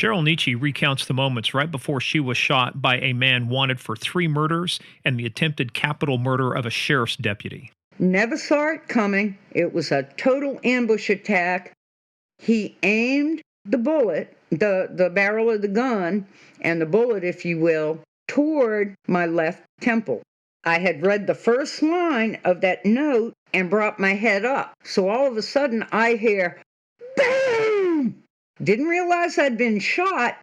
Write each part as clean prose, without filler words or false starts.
Cheryl Nici recounts the moments right before she was shot by a man wanted for 3 murders and the attempted capital murder of a sheriff's deputy. Never saw it coming. It was a total ambush attack. He aimed the bullet, the barrel of the gun, and the bullet, if you will, toward my left temple. I had read the first line of that note and brought my head up. So all of a sudden I hear, boom! Didn't realize I'd been shot,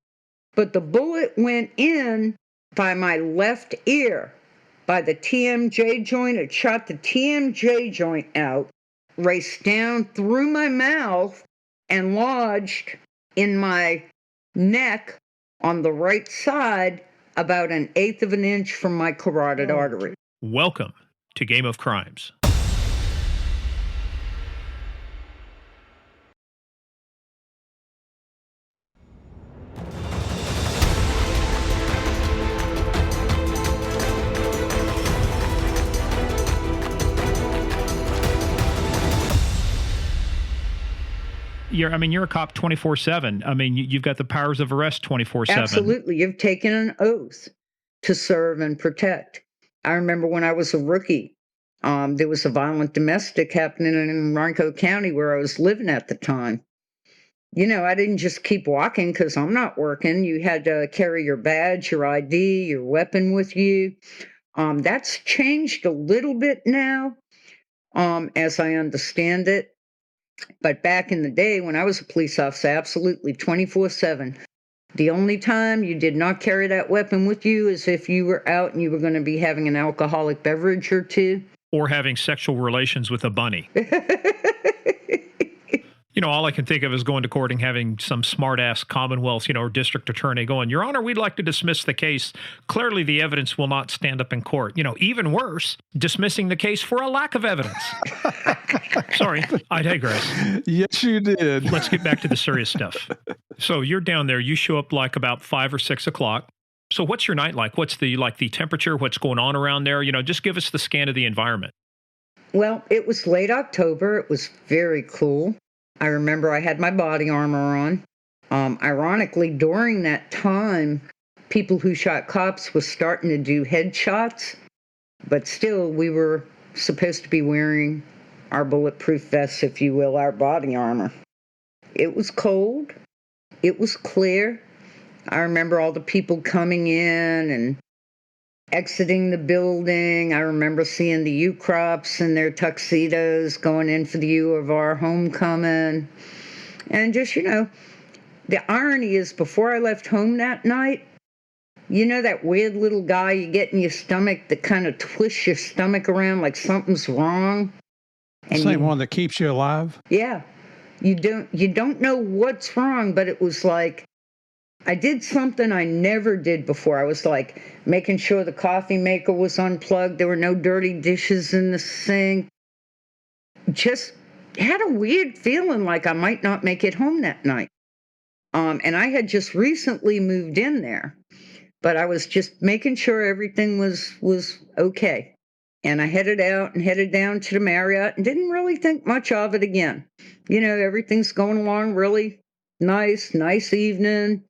but the bullet went in by my left ear, by the TMJ joint. It shot the TMJ joint out, raced down through my mouth, and lodged in my neck on the right side, about 1/8 of an inch from my carotid artery. Welcome to Game of Crimes. You're a cop 24/7. You've got the powers of arrest 24/7. Absolutely. You've taken an oath to serve and protect. I remember when I was a rookie, there was a violent domestic happening in Ronco County where I was living at the time. I didn't just keep walking because I'm not working. You had to carry your badge, your ID, your weapon with you. That's changed a little bit now, as I understand it. But back in the day when I was a police officer, absolutely 24/7. The only time you did not carry that weapon with you is if you were out and you were going to be having an alcoholic beverage or two. Or having sexual relations with a bunny. All I can think of is going to court and having some smart-ass Commonwealth, or district attorney going, Your Honor, we'd like to dismiss the case. Clearly, the evidence will not stand up in court. Even worse, dismissing the case for a lack of evidence. Sorry, I digress. Yes, you did. Let's get back to the serious stuff. So you're down there. You show up like about 5 or 6 o'clock. So what's your night like? What's the temperature? What's going on around there? Just give us the scan of the environment. Well, it was late October. It was very cool. I remember I had my body armor on. Ironically, during that time, people who shot cops was starting to do headshots, but still we were supposed to be wearing our bulletproof vests, if you will, our body armor. It was cold. It was clear. I remember all the people coming in and exiting the building. I remember seeing the U-Crops in their tuxedos going in for the U of R homecoming. And just, the irony is before I left home that night, that weird little guy you get in your stomach that kind of twists your stomach around like something's wrong. And same one that keeps you alive? Yeah. You don't know what's wrong, but it was like I did something I never did before. I was like making sure the coffee maker was unplugged. There were no dirty dishes in the sink. Just had a weird feeling like I might not make it home that night. And I had just recently moved in there, but I was just making sure everything was okay. And I headed out and headed down to the Marriott and didn't really think much of it again. Everything's going along really nice evening.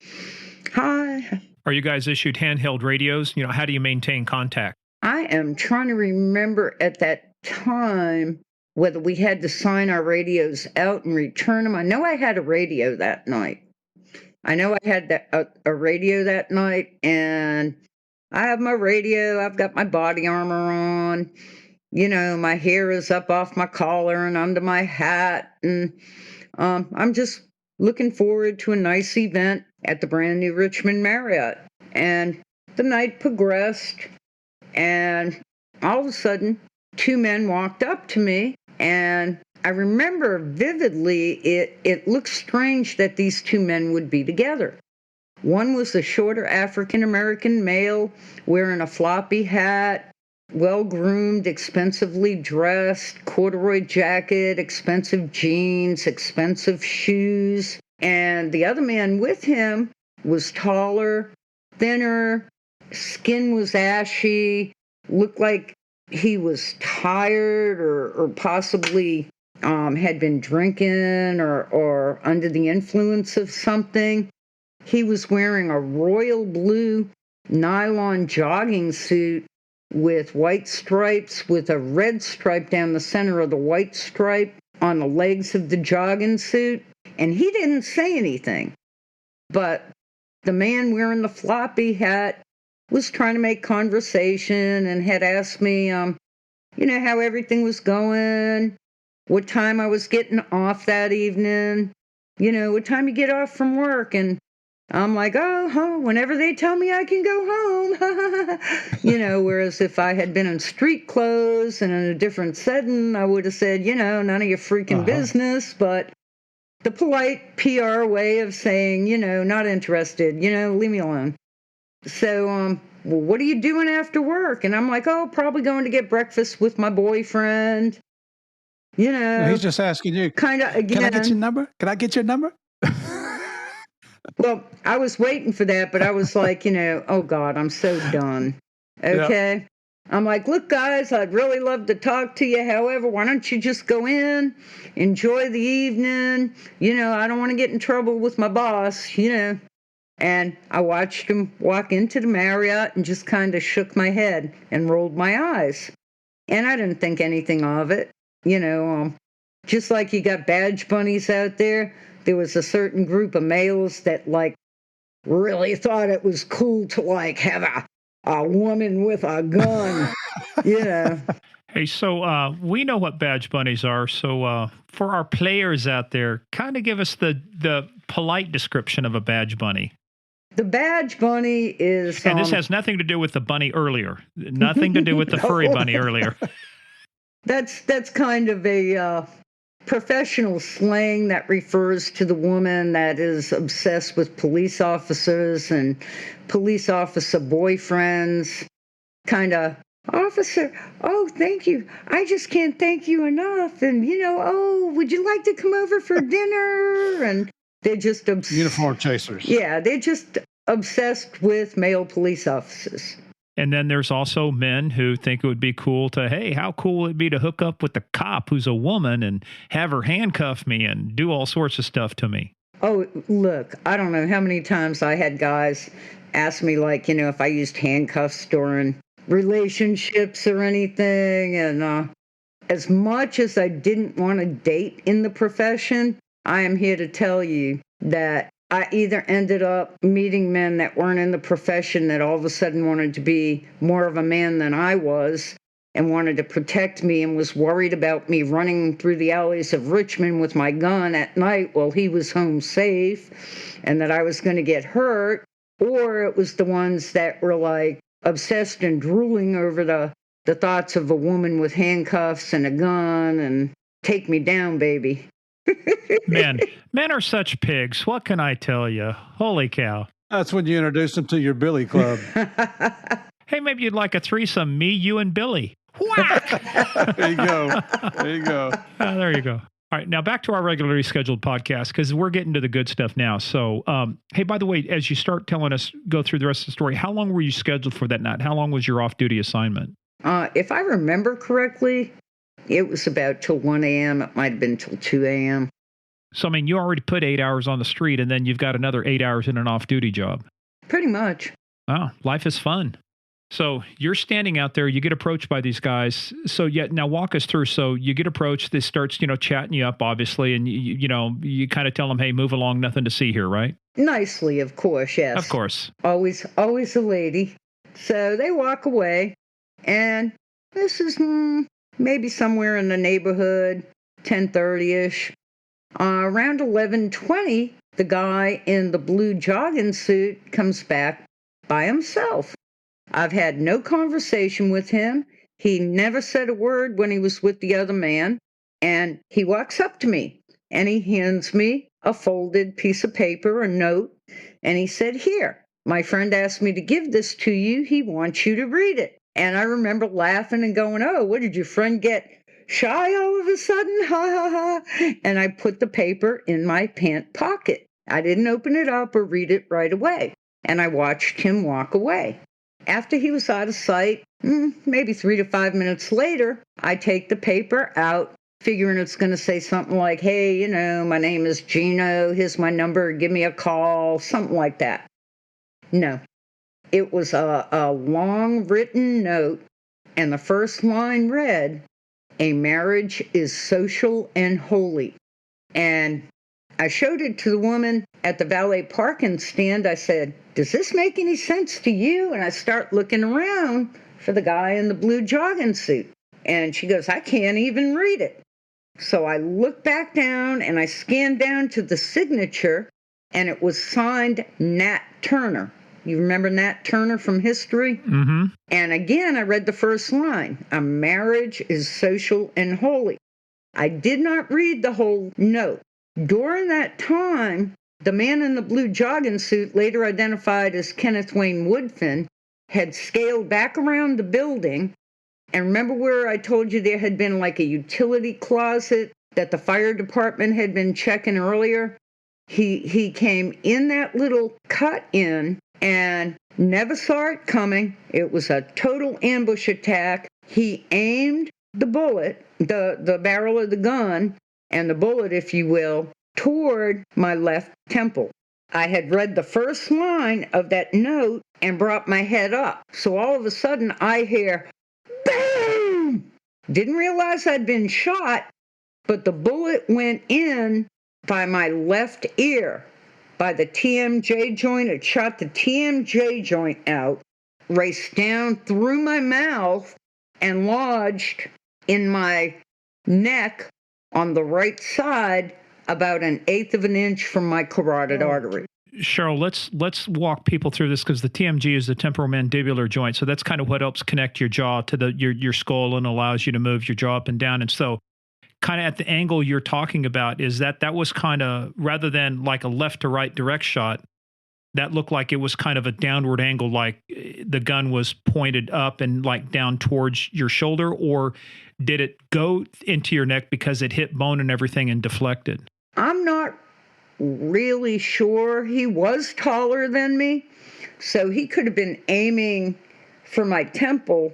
Hi. Are you guys issued handheld radios? How do you maintain contact? I am trying to remember at that time whether we had to sign our radios out and return them. I know I had a radio that night. And I have my radio. I've got my body armor on. My hair is up off my collar and under my hat. And I'm just looking forward to a nice event at the brand new Richmond Marriott. And the night progressed, and all of a sudden, 2 men walked up to me, and I remember vividly it looked strange that these 2 men would be together. One was a shorter African-American male wearing a floppy hat, well-groomed, expensively dressed, corduroy jacket, expensive jeans, expensive shoes. And the other man with him was taller, thinner, skin was ashy, looked like he was tired or possibly had been drinking or under the influence of something. he was wearing a royal blue nylon jogging suit with white stripes, with a red stripe down the center of the white stripe on the legs of the jogging suit. And he didn't say anything. But the man wearing the floppy hat was trying to make conversation and had asked me, how everything was going, what time I was getting off that evening, what time you get off from work. And I'm like, whenever they tell me I can go home. Whereas if I had been in street clothes and in a different setting, I would have said, none of your freaking business. But the polite PR way of saying, not interested, leave me alone. So, well, what are you doing after work? And I'm like, probably going to get breakfast with my boyfriend. He's just asking you. Kind of again. Can I get your number? Can I get your number? Well, I was waiting for that, but I was like, oh God, I'm so done. Okay. Yep. I'm like, look, guys, I'd really love to talk to you. However, why don't you just go in, enjoy the evening? I don't want to get in trouble with my boss, And I watched him walk into the Marriott and just kind of shook my head and rolled my eyes. And I didn't think anything of it. Just like you got badge bunnies out there, there was a certain group of males that really thought it was cool to have a woman with a gun, Hey, so we know what badge bunnies are. So for our players out there, kind of give us the polite description of a badge bunny. The badge bunny is... And this has nothing to do with the bunny earlier. Nothing to do with the furry bunny earlier. That's kind of a professional slang that refers to the woman that is obsessed with police officers and police officer boyfriends. Kind of, officer, thank you. I just can't thank you enough. And, would you like to come over for dinner? And they're just uniform chasers. Yeah, they're just obsessed with male police officers. And then there's also men who think it would be cool to, hey, how cool would it be to hook up with the cop who's a woman and have her handcuff me and do all sorts of stuff to me? Oh, look, I don't know how many times I had guys ask me, if I used handcuffs during relationships or anything. And as much as I didn't want to date in the profession, I am here to tell you that I either ended up meeting men that weren't in the profession that all of a sudden wanted to be more of a man than I was and wanted to protect me and was worried about me running through the alleys of Richmond with my gun at night while he was home safe and that I was going to get hurt. Or it was the ones that were obsessed and drooling over the thoughts of a woman with handcuffs and a gun and take me down, baby. Men are such pigs. What can I tell you? Holy cow. That's when you introduce them to your Billy Club. Hey, maybe you'd like a threesome, me, you, and Billy. Whack! There you go. There you go. There you go. All right, now back to our regularly scheduled podcast because we're getting to the good stuff now. So, hey, by the way, as you start telling us, go through the rest of the story, how long were you scheduled for that night? How long was your off-duty assignment? If I remember correctly, it was about till 1 a.m. It might have been till 2 a.m. So, I mean, you already put 8 hours on the street, and then you've got another 8 hours in an off-duty job. Pretty much. Oh, life is fun. So you're standing out there, you get approached by these guys. So now walk us through. So you get approached, this starts, chatting you up, obviously, and you kind of tell them, hey, move along, nothing to see here, right? Nicely, of course, yes. Of course. Always a lady. So they walk away, and this is maybe somewhere in the neighborhood, 10:30-ish. Around 11:20, the guy in the blue jogging suit comes back by himself. I've had no conversation with him. He never said a word when he was with the other man. And he walks up to me and he hands me a folded piece of paper, a note. And he said, here, my friend asked me to give this to you. He wants you to read it. And I remember laughing and going, oh, what did your friend get shy all of a sudden? Ha, ha, ha. And I put the paper in my pant pocket. I didn't open it up or read it right away. And I watched him walk away. After he was out of sight, maybe 3 to 5 minutes later, I take the paper out, figuring it's going to say something like, hey, my name is Gino. Here's my number. Give me a call, something like that. No, it was a long written note. And the first line read, a marriage is social and holy. And I showed it to the woman at the valet parking stand. I said, does this make any sense to you? And I start looking around for the guy in the blue jogging suit. And she goes, I can't even read it. So I looked back down and I scanned down to the signature, and it was signed Nat Turner. You remember Nat Turner from history? Mm-hmm. And again, I read the first line, a marriage is social and holy. I did not read the whole note. During that time, the man in the blue jogging suit, later identified as Kenneth Wayne Woodfin, had scaled back around the building. And remember where I told you there had been like a utility closet that the fire department had been checking earlier? He came in that little cut in and never saw it coming. It was a total ambush attack. He aimed the bullet, the barrel of the gun, and the bullet, if you will, toward my left temple. I had read the first line of that note and brought my head up. So all of a sudden I hear, boom! Didn't realize I'd been shot, but the bullet went in by my left ear, by the TMJ joint. It shot the TMJ joint out, raced down through my mouth, and lodged in my neck on the right side, about 1/8 of an inch from my carotid artery. Cheryl, let's walk people through this, because the TMJ is the temporomandibular joint. So that's kind of what helps connect your jaw to your skull and allows you to move your jaw up and down. And so kind of at the angle you're talking about is that was kind of, rather than like a left to right direct shot, that looked like it was kind of a downward angle, like the gun was pointed up and like down towards your shoulder, or did it go into your neck because it hit bone and everything and deflected? I'm not really sure. He was taller than me, so he could have been aiming for my temple.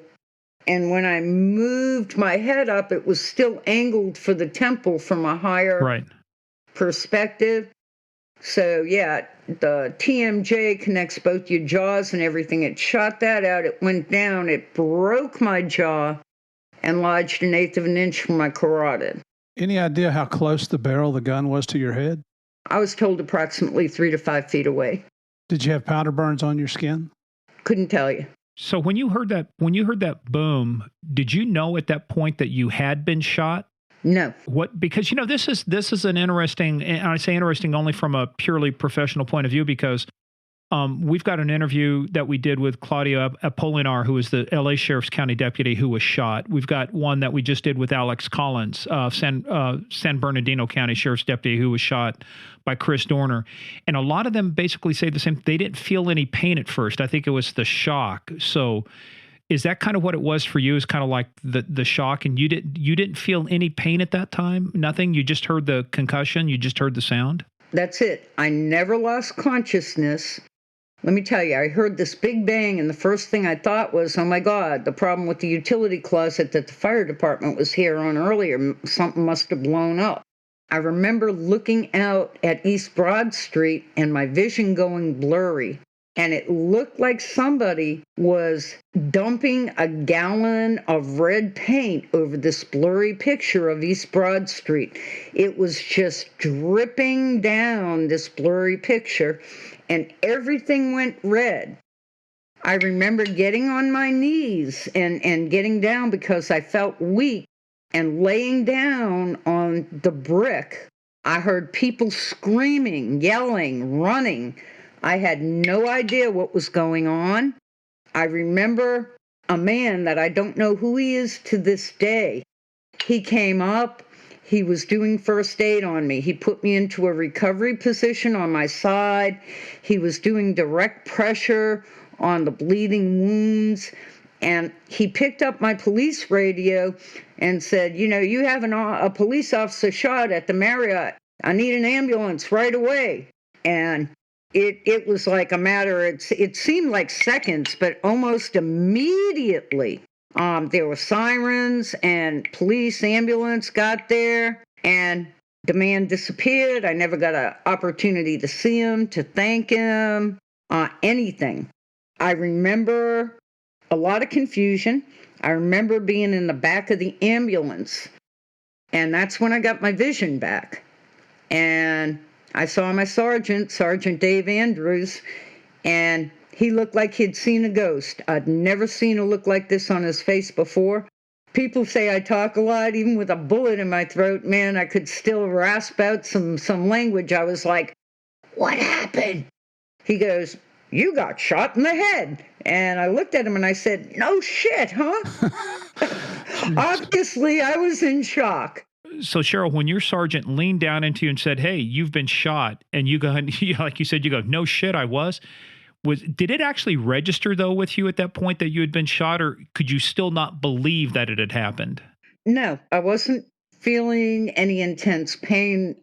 And when I moved my head up, it was still angled for the temple from a higher perspective. So yeah, the TMJ connects both your jaws and everything. It shot that out. It went down. It broke my jaw and lodged 1/8 of an inch from my carotid. Any idea how close the barrel of the gun was to your head? I was told approximately 3 to 5 feet away. Did you have powder burns on your skin? Couldn't tell you. So when you heard that boom, did you know at that point that you had been shot? No. What? Because this is an interesting, and I say interesting only from a purely professional point of view, because we've got an interview that we did with Claudia Apolinar, who is the LA Sheriff's County Deputy who was shot. We've got one that we just did with Alex Collins, San Bernardino County Sheriff's Deputy, who was shot by Chris Dorner. And a lot of them basically say the same. They didn't feel any pain at first. I think it was the shock. So is that kind of what it was for you? Is kind of like the shock, and you didn't feel any pain at that time? Nothing? You just heard the concussion? You just heard the sound? That's it. I never lost consciousness. Let me tell you, I heard this big bang, and the first thing I thought was, oh my God, the problem with the utility closet that the fire department was here on earlier, something must have blown up. I remember looking out at East Broad Street and my vision going blurry, and it looked like somebody was dumping a gallon of red paint over this blurry picture of East Broad Street. It was just dripping down this blurry picture, and everything went red. I remember getting on my knees and getting down because I felt weak, and laying down on the brick. I heard people screaming, yelling, running. I had no idea what was going on. I remember a man that I don't know who he is to this day. He came up. He was doing first aid on me. He put me into a recovery position on my side. He was doing direct pressure on the bleeding wounds. And he picked up my police radio and said, you have a police officer shot at the Marriott. I need an ambulance right away. And it was like a matter, it seemed like seconds, but almost immediately There were sirens and police ambulance got there, and the man disappeared. I never got an opportunity to see him, to thank him, anything. I remember a lot of confusion. I remember being in the back of the ambulance, and that's when I got my vision back. And I saw my sergeant, Sergeant Dave Andrews, and he looked like he'd seen a ghost. I'd never seen a look like this on his face before. People say I talk a lot, even with a bullet in my throat. Man, I could still rasp out some language. I was like, "What happened?" He goes, "You got shot in the head." And I looked at him and I said, "No shit, huh?" Obviously, I was in shock. So, Cheryl, when your sergeant leaned down into you and said, "Hey, you've been shot," and you go, like you said, you go, "No shit, I was." Did it actually register, though, with you at that point that you had been shot, or could you still not believe that it had happened? No, I wasn't feeling any intense pain.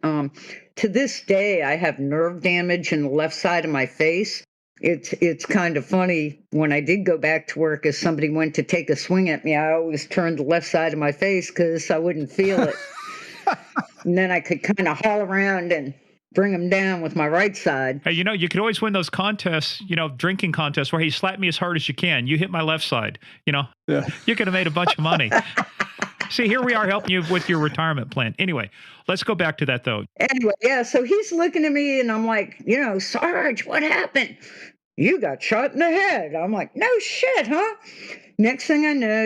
To this day, I have nerve damage in the left side of my face. It's kind of funny. When I did go back to work, if somebody went to take a swing at me, I always turned the left side of my face because I wouldn't feel it. And then I could kind of haul around and bring them down with my right side. Hey, you could always win those contests, drinking contests where, hey, slap me as hard as you can. You hit my left side, Yeah. You could have made a bunch of money. See, here we are helping you with your retirement plan. Anyway, let's go back to that, though. Anyway, yeah, so he's looking at me and I'm like, "Sarge, what happened?" "You got shot in the head." I'm like, "No shit, huh?" Next thing I know,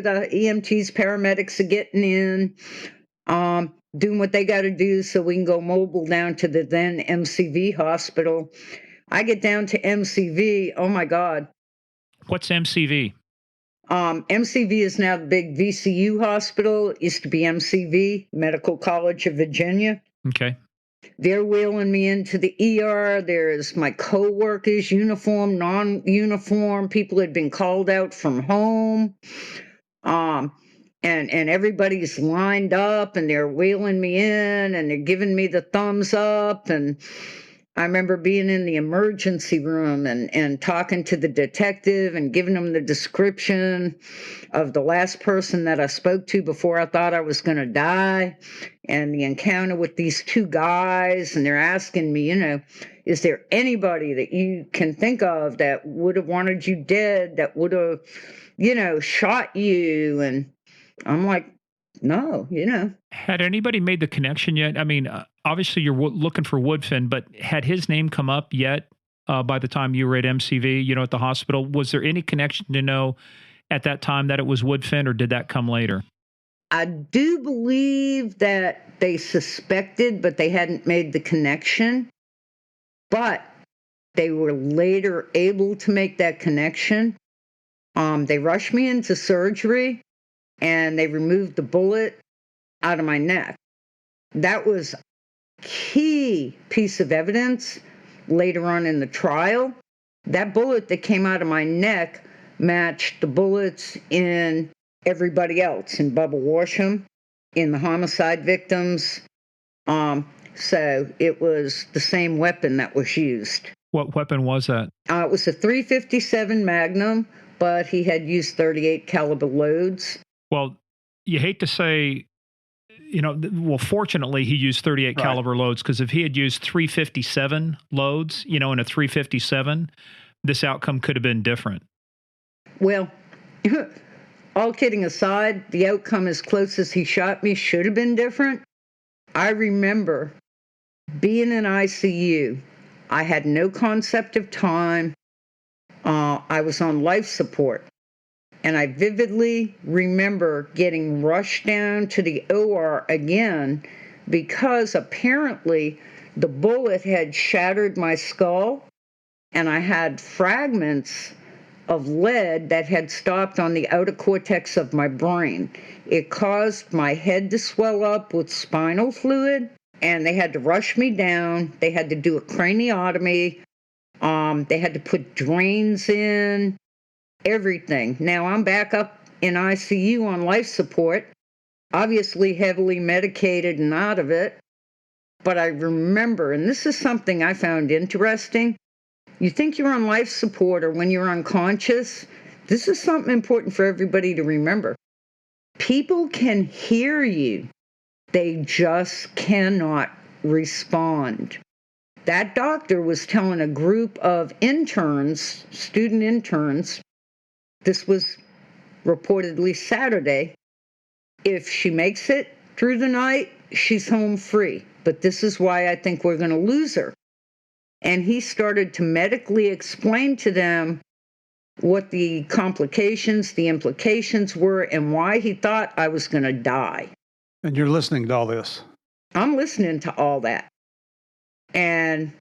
the EMTs, paramedics are getting in, doing what they got to do so we can go mobile down to the then MCV hospital. I get down to MCV. Oh my God. What's MCV? MCV is now the big VCU hospital. It used to be MCV, Medical College of Virginia. Okay. They're wheeling me into the ER. There's my co-workers, uniform, non-uniform. People had been called out from home. And everybody's lined up and they're wheeling me in and they're giving me the thumbs up. And I remember being in the emergency room and talking to the detective and giving him the description of the last person that I spoke to before I thought I was going to die, and the encounter with these two guys. And they're asking me, is there anybody that you can think of that would have wanted you dead, that would have, shot you? And I'm like, no. Had anybody made the connection yet? I mean, obviously you're looking for Woodfin, but had his name come up yet by the time you were at MCV, at the hospital? Was there any connection to know at that time that it was Woodfin, or did that come later? I do believe that they suspected, but they hadn't made the connection. But they were later able to make that connection. They rushed me into surgery and they removed the bullet out of my neck. That was a key piece of evidence later on in the trial. That bullet that came out of my neck matched the bullets in everybody else, in Bubba Worsham, in the homicide victims. So it was the same weapon that was used. What weapon was that? It was a .357 Magnum, but he had used .38 caliber loads. Well, you hate to say, fortunately he used .38 caliber loads, because if he had used .357 loads, in a .357, this outcome could have been different. Well, all kidding aside, the outcome as close as he shot me should have been different. I remember being in ICU. I had no concept of time. I was on life support. And I vividly remember getting rushed down to the OR again because apparently the bullet had shattered my skull and I had fragments of lead that had stopped on the outer cortex of my brain. It caused my head to swell up with spinal fluid, and they had to rush me down. They had to do a craniotomy. They had to put drains in, everything. Now I'm back up in ICU on life support, obviously heavily medicated and out of it. But I remember, and this is something I found interesting, you think you're on life support or when you're unconscious, this is something important for everybody to remember. People can hear you. They just cannot respond. That doctor was telling a group of interns, student interns, this was reportedly Saturday, if she makes it through the night, she's home free. But this is why I think we're going to lose her. And he started to medically explain to them what the complications, the implications were, and why he thought I was going to die. And you're listening to all this. I'm listening to all that. And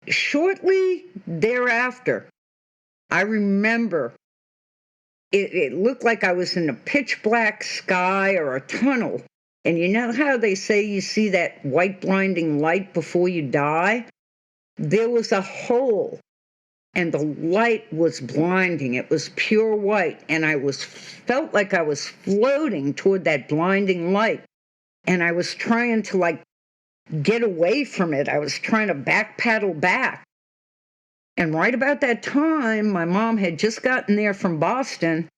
shortly thereafter, I remember it looked like I was in a pitch black sky or a tunnel. And you know how they say you see that white blinding light before you die? There was a hole, and the light was blinding. It was pure white, and I felt like I was floating toward that blinding light. And I was trying to get away from it. I was trying to backpedal back. And right about that time, my mom had just gotten there from Boston,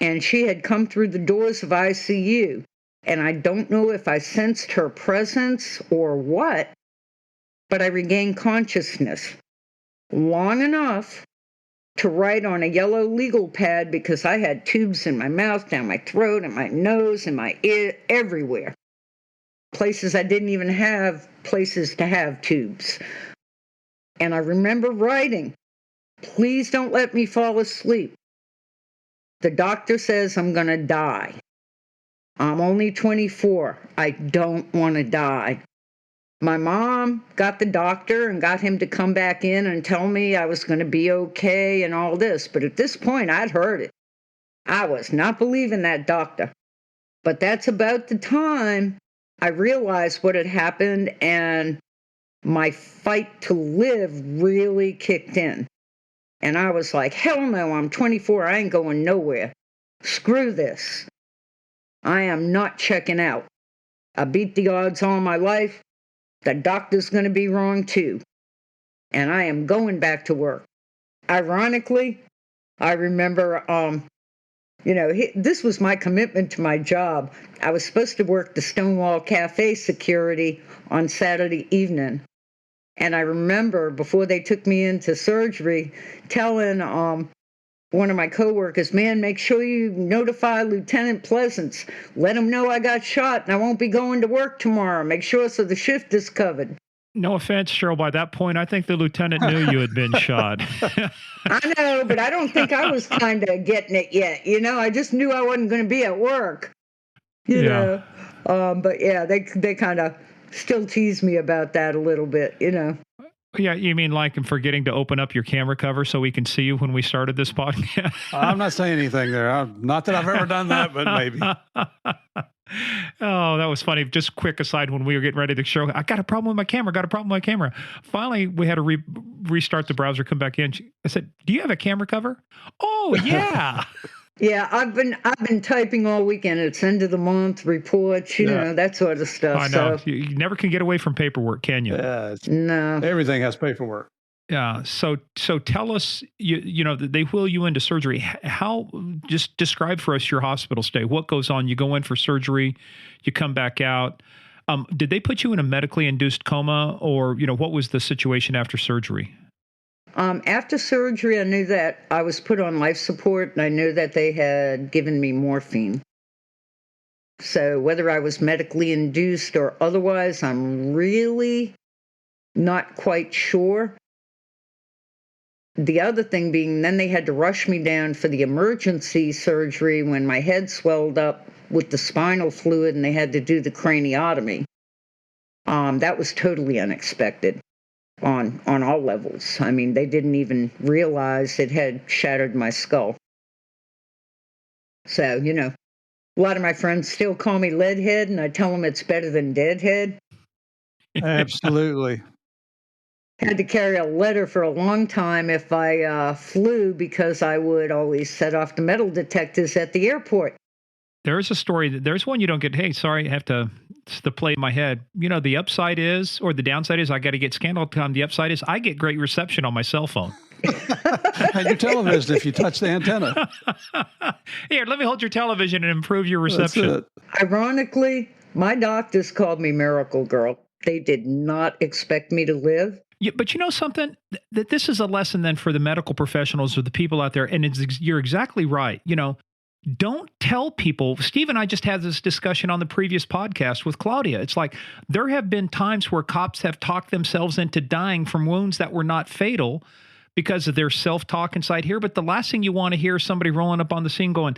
and she had come through the doors of ICU. And I don't know if I sensed her presence or what, but I regained consciousness long enough to write on a yellow legal pad, because I had tubes in my mouth, down my throat, and my nose, and my ear, everywhere. Places I didn't even have places to have tubes. And I remember writing, "Please don't let me fall asleep. The doctor says I'm going to die. I'm only 24. I don't want to die." My mom got the doctor and got him to come back in and tell me I was going to be okay and all this. But at this point, I'd heard it. I was not believing that doctor. But that's about the time I realized what had happened, and my fight to live really kicked in. And I was like, hell no, I'm 24. I ain't going nowhere. Screw this. I am not checking out. I beat the odds all my life. The doctor's going to be wrong too. And I am going back to work. Ironically, I remember, this was my commitment to my job. I was supposed to work the Stonewall Cafe security on Saturday evening. And I remember before they took me into surgery, telling one of my coworkers, "Man, make sure you notify Lieutenant Pleasance. Let him know I got shot and I won't be going to work tomorrow. Make sure so the shift is covered." No offense, Cheryl. By that point, I think the lieutenant knew you had been shot. I know, but I don't think I was kind of getting it yet. I just knew I wasn't going to be at work. Know. But yeah, they kind of still tease me about that a little bit. Yeah, you mean like I'm forgetting to open up your camera cover so we can see you when we started this podcast? I'm not saying anything there. Not that I've ever done that, but maybe. Oh, that was funny. Just quick aside, when we were getting ready to show, I got a problem with my camera. Finally, we had to restart the browser, come back in. I said, "Do you have a camera cover?" "Oh, yeah." Yeah, I've been typing all weekend. It's end of the month reports, that sort of stuff. I know. So. You never can get away from paperwork, can you? Yeah, no. Everything has paperwork. Yeah. So tell us, they wheel you into surgery. How? Just describe for us your hospital stay. What goes on? You go in for surgery, you come back out. Did they put you in a medically induced coma, or what was the situation after surgery? After surgery, I knew that I was put on life support, and I knew that they had given me morphine. So whether I was medically induced or otherwise, I'm really not quite sure. The other thing being, then they had to rush me down for the emergency surgery when my head swelled up with the spinal fluid, and they had to do the craniotomy. That was totally unexpected. On all levels. I mean, they didn't even realize it had shattered my skull. So, a lot of my friends still call me Leadhead, and I tell them it's better than Deadhead. Absolutely. Had to carry a letter for a long time if I flew, because I would always set off the metal detectors at the airport. There's a story. There's one you don't get. Hey, sorry, I have to. It's the play in my head. The upside is, or the downside is, I got to get scanned all the time. The upside is, I get great reception on my cell phone. And your television if you touch the antenna. Here, let me hold your television and improve your That's reception. it. Ironically, my doctors called me Miracle Girl. They did not expect me to live. Yeah, but you know something? That this is a lesson then for the medical professionals or the people out there, and you're exactly right. You know, don't tell people. Steve and I just had this discussion on the previous podcast with Claudia. It's like there have been times where cops have talked themselves into dying from wounds that were not fatal because of their self-talk inside here. But the last thing you want to hear is somebody rolling up on the scene going,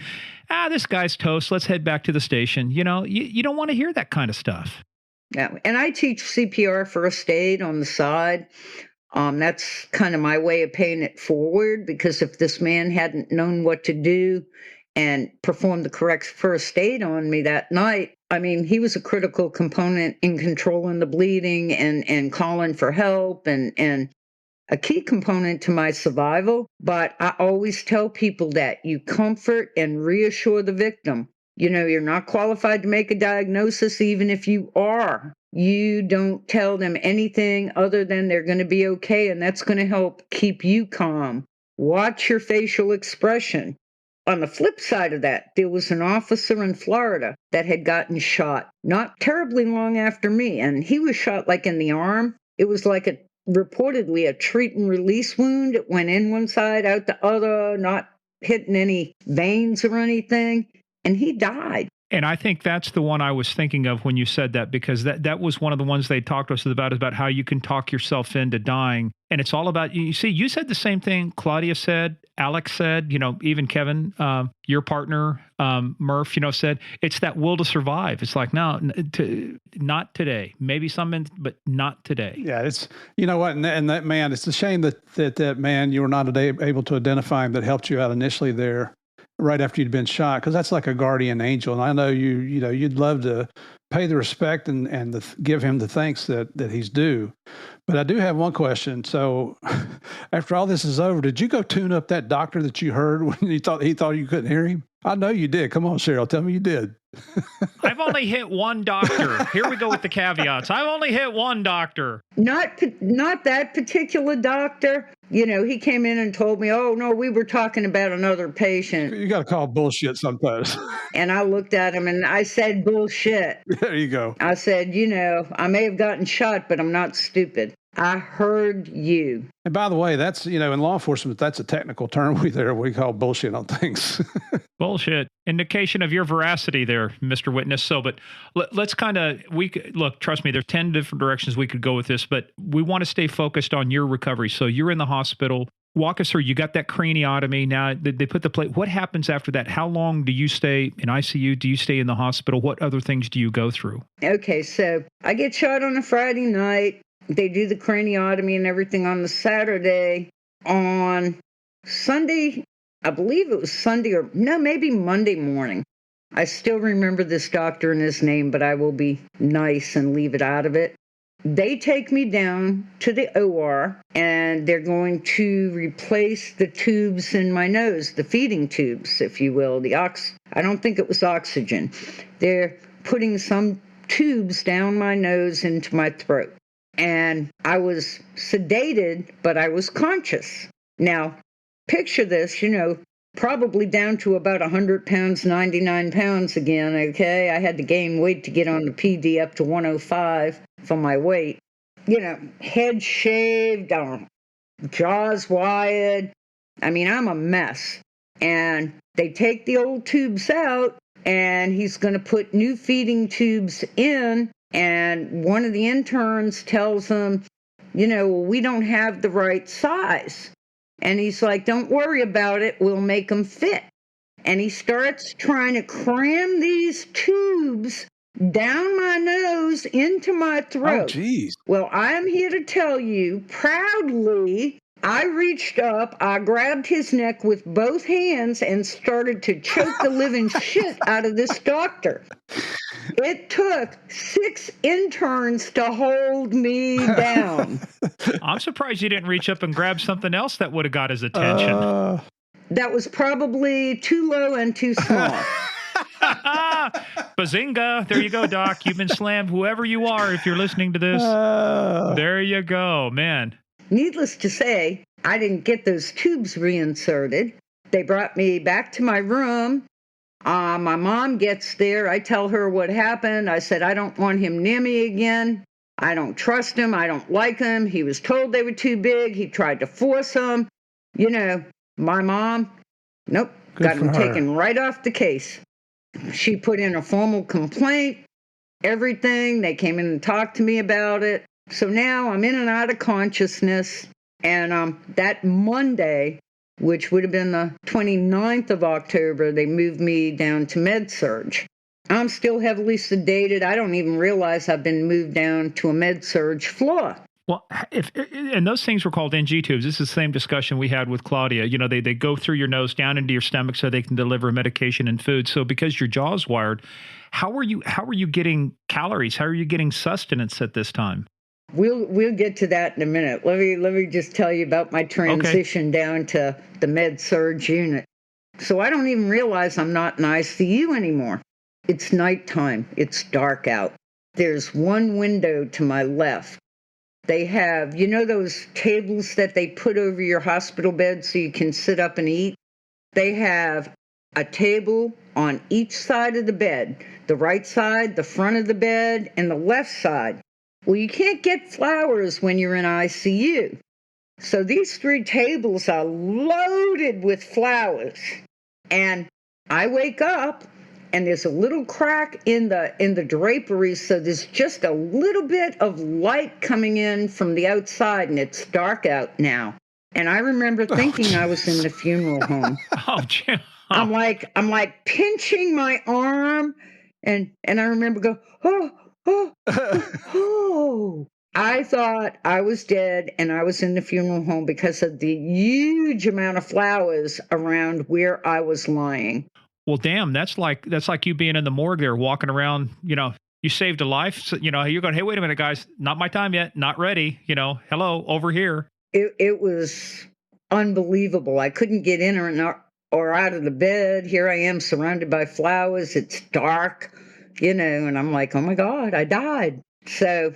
this guy's toast. Let's head back to the station. You know, you don't want to hear that kind of stuff. Yeah, and I teach CPR first aid on the side. That's kind of my way of paying it forward, because if this man hadn't known what to do and performed the correct first aid on me that night, I mean, he was a critical component in controlling the bleeding and calling for help and a key component to my survival. But I always tell people that you comfort and reassure the victim. You know, you're not qualified to make a diagnosis, even if you are. You don't tell them anything other than they're going to be okay, and that's going to help keep you calm. Watch your facial expression. On the flip side of that, there was an officer in Florida that had gotten shot not terribly long after me, and he was shot like in the arm. It was like reportedly a treat and release wound. It went in one side, out the other, not hitting any veins or anything. And he died. And I think that's the one I was thinking of when you said that, because that was one of the ones they talked to us about how you can talk yourself into dying. And it's all about, you see, you said the same thing Claudia said, Alex said, you know, even Kevin, your partner, Murph, you know, said, it's that will to survive. It's like, no, not today. Maybe some, but not today. Yeah, it's, you know what, and that man, it's a shame that man, you were not able to identify him that helped you out initially there, right after you'd been shot, because that's like a guardian angel. And I know you'd love to pay the respect and give him the thanks that he's due. But I do have one question. So after all this is over, did you go tune up that doctor that you heard when he thought you couldn't hear him? I know you did. Come on, Cheryl, tell me you did. I've only hit one doctor. Here we go with the caveats. I've only hit one doctor. Not that particular doctor. You know, he came in and told me, oh, no, we were talking about another patient. You got to call bullshit sometimes. And I looked at him and I said, bullshit. There you go. I said, you know, I may have gotten shot, but I'm not stupid. I heard you. And by the way, that's, you know, in law enforcement, that's a technical term we call bullshit on things. Bullshit. Indication of your veracity there, Mr. Witness. So, but let's kind of, look, trust me, there's 10 different directions we could go with this, but we want to stay focused on your recovery. So you're in the hospital. Walk us through. You got that craniotomy. Now they put the plate. What happens after that? How long do you stay in ICU? Do you stay in the hospital? What other things do you go through? Okay, so I get shot on a Friday night. They do the craniotomy and everything on the Saturday. On Sunday, I believe it was Sunday or no, maybe Monday morning. I still remember this doctor and his name, but I will be nice and leave it out of it. They take me down to the OR and they're going to replace the tubes in my nose, the feeding tubes, if you will. I don't think it was oxygen. They're putting some tubes down my nose into my throat. And I was sedated, but I was conscious. Now, picture this, you know, probably down to about 100 pounds, 99 pounds again, okay? I had to gain weight to get on the PD up to 105 for my weight. You know, head shaved, jaws wired. I mean, I'm a mess. And they take the old tubes out, and he's going to put new feeding tubes in. And one of the interns tells him, you know, well, we don't have the right size. And he's like, don't worry about it. We'll make them fit. And he starts trying to cram these tubes down my nose into my throat. Oh, geez. Well, I'm here to tell you proudly, I reached up, I grabbed his neck with both hands and started to choke the living shit out of this doctor. It took 6 interns to hold me down. I'm surprised you didn't reach up and grab something else that would have got his attention. That was probably too low and too small. Bazinga. There you go, Doc. You've been slammed. Whoever you are, if you're listening to this, there you go, man. Needless to say, I didn't get those tubes reinserted. They brought me back to my room. My mom gets there. I tell her what happened. I said, I don't want him near me again. I don't trust him. I don't like him. He was told they were too big. He tried to force them. My mom, nope, got him taken right off the case. She put in a formal complaint, everything. They came in and talked to me about it. So now I'm in and out of consciousness. And that Monday, which would have been the 29th of October, they moved me down to med-surg. I'm still heavily sedated. I don't even realize I've been moved down to a med-surg floor. Well, and those things were called NG tubes. This is the same discussion we had with Claudia. They go through your nose down into your stomach so they can deliver medication and food. So because your jaw's wired, how are you getting calories? How are you getting sustenance at this time? We'll get to that in a minute. Let me just tell you about my transition down to the med-surg unit. So I don't even realize I'm not in ICU anymore. It's nighttime. It's dark out. There's one window to my left. They have, those tables that they put over your hospital bed so you can sit up and eat? They have a table on each side of the bed, the right side, the front of the bed, and the left side. Well, you can't get flowers when you're in ICU. So these 3 tables are loaded with flowers. And I wake up, and there's a little crack in the drapery, so there's just a little bit of light coming in from the outside, and it's dark out now. And I remember thinking I was in the funeral home. Oh, Jim. I'm like pinching my arm, and I remember go, oh. I thought I was dead and I was in the funeral home because of the huge amount of flowers around where I was lying. Well, damn, that's like you being in the morgue there, walking around, you saved a life. So, you're going, hey, wait a minute, guys, not my time yet, not ready, hello, over here. It was unbelievable. I couldn't get in or out of the bed. Here I am surrounded by flowers. It's dark, and I'm like, oh my God, I died. So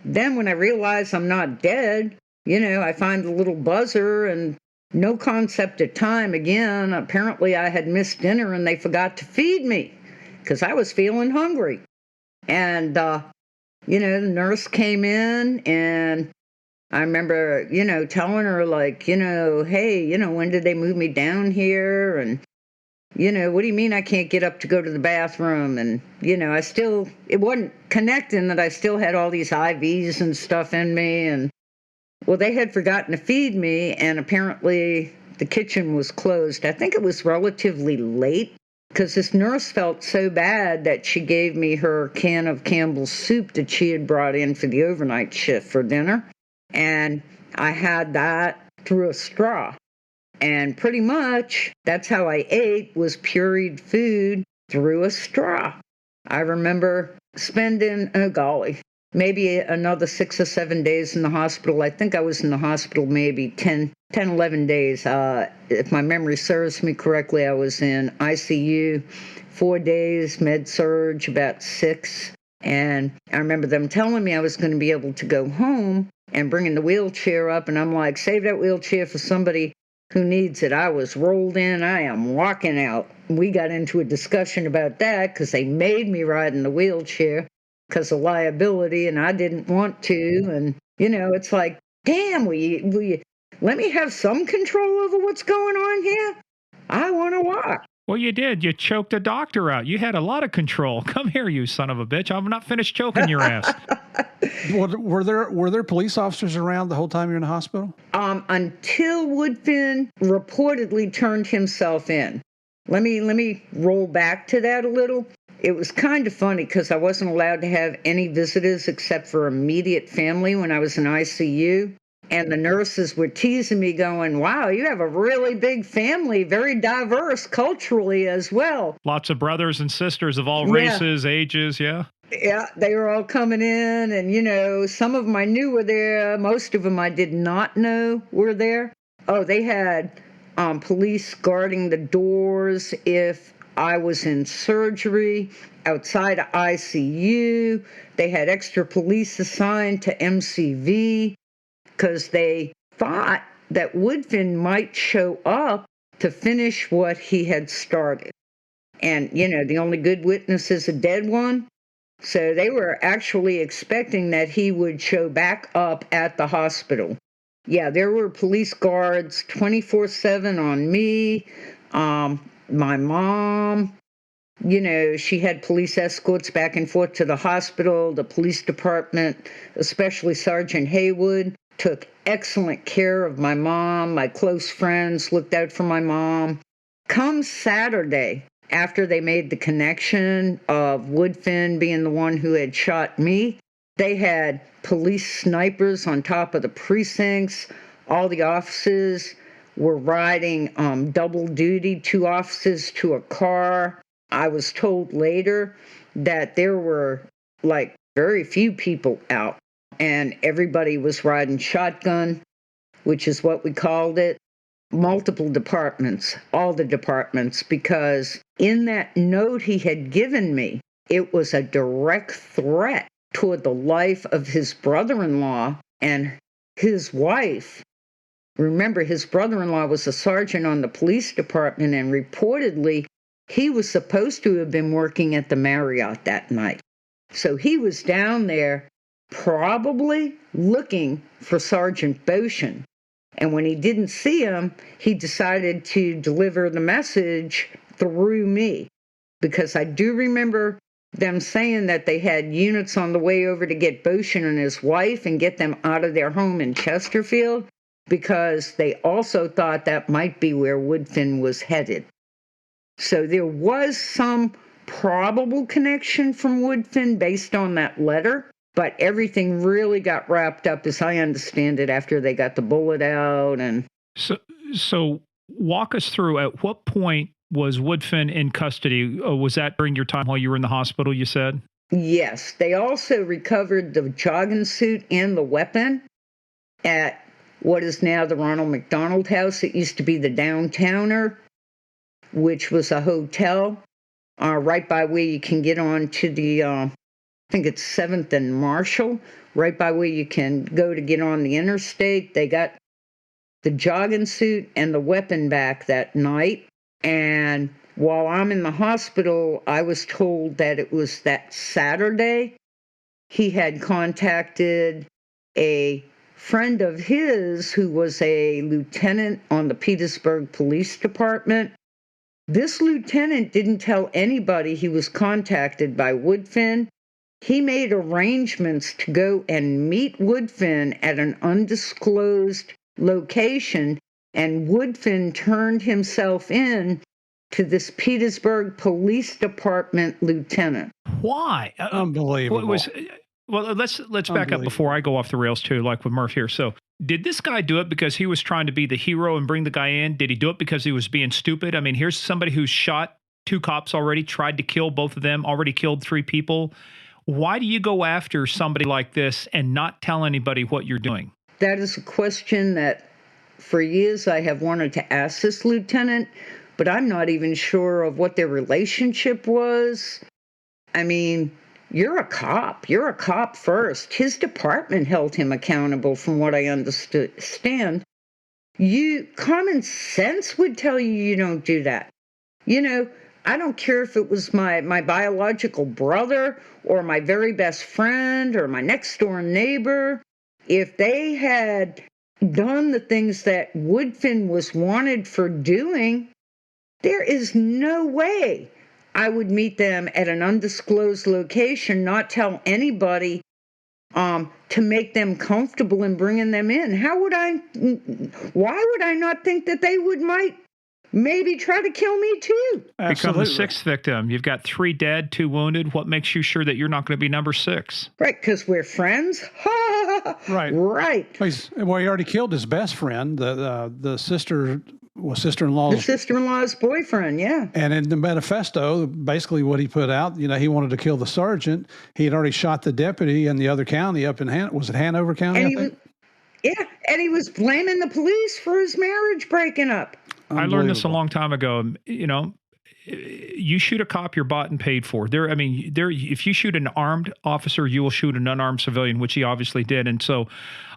then when I realize I'm not dead, I find the little buzzer and no concept of time again. Apparently I had missed dinner and they forgot to feed me because I was feeling hungry. And, the nurse came in and I remember, telling her like, hey, when did they move me down here? And, what do you mean I can't get up to go to the bathroom? And, it wasn't connecting that I still had all these IVs and stuff in me. And, well, they had forgotten to feed me, and apparently the kitchen was closed. I think it was relatively late because this nurse felt so bad that she gave me her can of Campbell's soup that she had brought in for the overnight shift for dinner. And I had that through a straw. And pretty much that's how I ate, was pureed food through a straw. I remember spending, maybe another 6 or 7 days in the hospital. I think I was in the hospital maybe 10, 11 days. If my memory serves me correctly, I was in ICU 4 days, med-surg about 6. And I remember them telling me I was going to be able to go home and bringing the wheelchair up. And I'm like, save that wheelchair for somebody who needs it. I was rolled in. I am walking out. We got into a discussion about that because they made me ride in the wheelchair because of liability, and I didn't want to. And, it's like, damn, will you let me have some control over what's going on here? I want to walk. Well, you did. You choked a doctor out. You had a lot of control. Come here, you son of a bitch. I'm not finished choking your ass. Were there police officers around the whole time you're in the hospital? Until Woodfin reportedly turned himself in. Let me roll back to that a little. It was kind of funny because I wasn't allowed to have any visitors except for immediate family when I was in ICU. And the nurses were teasing me going, wow, you have a really big family, very diverse culturally as well. Lots of brothers and sisters of all races, ages, yeah. Yeah, they were all coming in and, some of them I knew were there. Most of them I did not know were there. Oh, they had police guarding the doors if I was in surgery, outside of ICU. They had extra police assigned to MCV because they thought that Woodfin might show up to finish what he had started. And, the only good witness is a dead one. So they were actually expecting that he would show back up at the hospital. Yeah, there were police guards 24/7 on me. My mom, she had police escorts back and forth to the hospital. The police department, especially Sergeant Haywood, took excellent care of my mom. My close friends looked out for my mom. Come Saturday, after they made the connection of Woodfin being the one who had shot me, they had police snipers on top of the precincts. All the officers were riding double duty, 2 officers to a car. I was told later that there were very few people out, and everybody was riding shotgun, which is what we called it. Multiple departments, all the departments, because in that note he had given me, it was a direct threat toward the life of his brother-in-law and his wife. Remember, his brother-in-law was a sergeant on the police department, and reportedly he was supposed to have been working at the Marriott that night. So he was down there probably looking for Sergeant Boshin. And when he didn't see him, he decided to deliver the message through me. Because I do remember them saying that they had units on the way over to get Boshin and his wife and get them out of their home in Chesterfield, because they also thought that might be where Woodfin was headed. So there was some probable connection from Woodfin based on that letter. But everything really got wrapped up, as I understand it, after they got the bullet out. And so walk us through, at what point was Woodfin in custody? Was that during your time while you were in the hospital, you said? Yes. They also recovered the jogging suit and the weapon at what is now the Ronald McDonald House. It used to be the Downtowner, which was a hotel right by where you can get on to the... I think it's 7th and Marshall, right by where you can go to get on the interstate. They got the jogging suit and the weapon back that night. And while I'm in the hospital, I was told that it was that Saturday he had contacted a friend of his who was a lieutenant on the Petersburg Police Department. This lieutenant didn't tell anybody he was contacted by Woodfin. He made arrangements to go and meet Woodfin at an undisclosed location, and Woodfin turned himself in to this Petersburg Police Department lieutenant. Why? Unbelievable. Well, let's back up before I go off the rails too, like with Murph here. So did this guy do it because he was trying to be the hero and bring the guy in? Did he do it because he was being stupid? I mean, here's somebody who's shot 2 cops already, tried to kill both of them, already killed 3 people. Why do you go after somebody like this and not tell anybody what you're doing? That is a question that for years I have wanted to ask this lieutenant, but I'm not even sure of what their relationship was. I mean, you're a cop. You're a cop first. His department held him accountable from what I understand. Common sense would tell you don't do that. I don't care if it was my biological brother or my very best friend or my next door neighbor. If they had done the things that Woodfin was wanted for doing, there is no way I would meet them at an undisclosed location, not tell anybody, to make them comfortable in bringing them in. Why would I not think that they might maybe try to kill me too? Become the 6th victim. You've got 3 dead, 2 wounded. What makes you sure that you're not going to be number 6? Right, because we're friends. Right. Right. Well, he already killed his best friend, the sister-in-law's. The sister-in-law's boyfriend, yeah. And in the manifesto, basically what he put out, he wanted to kill the sergeant. He had already shot the deputy in the other county up in Hanover County? And he was blaming the police for his marriage breaking up. I learned this a long time ago. you shoot a cop, you're bought and paid for. If you shoot an armed officer, you will shoot an unarmed civilian, which he obviously did. And so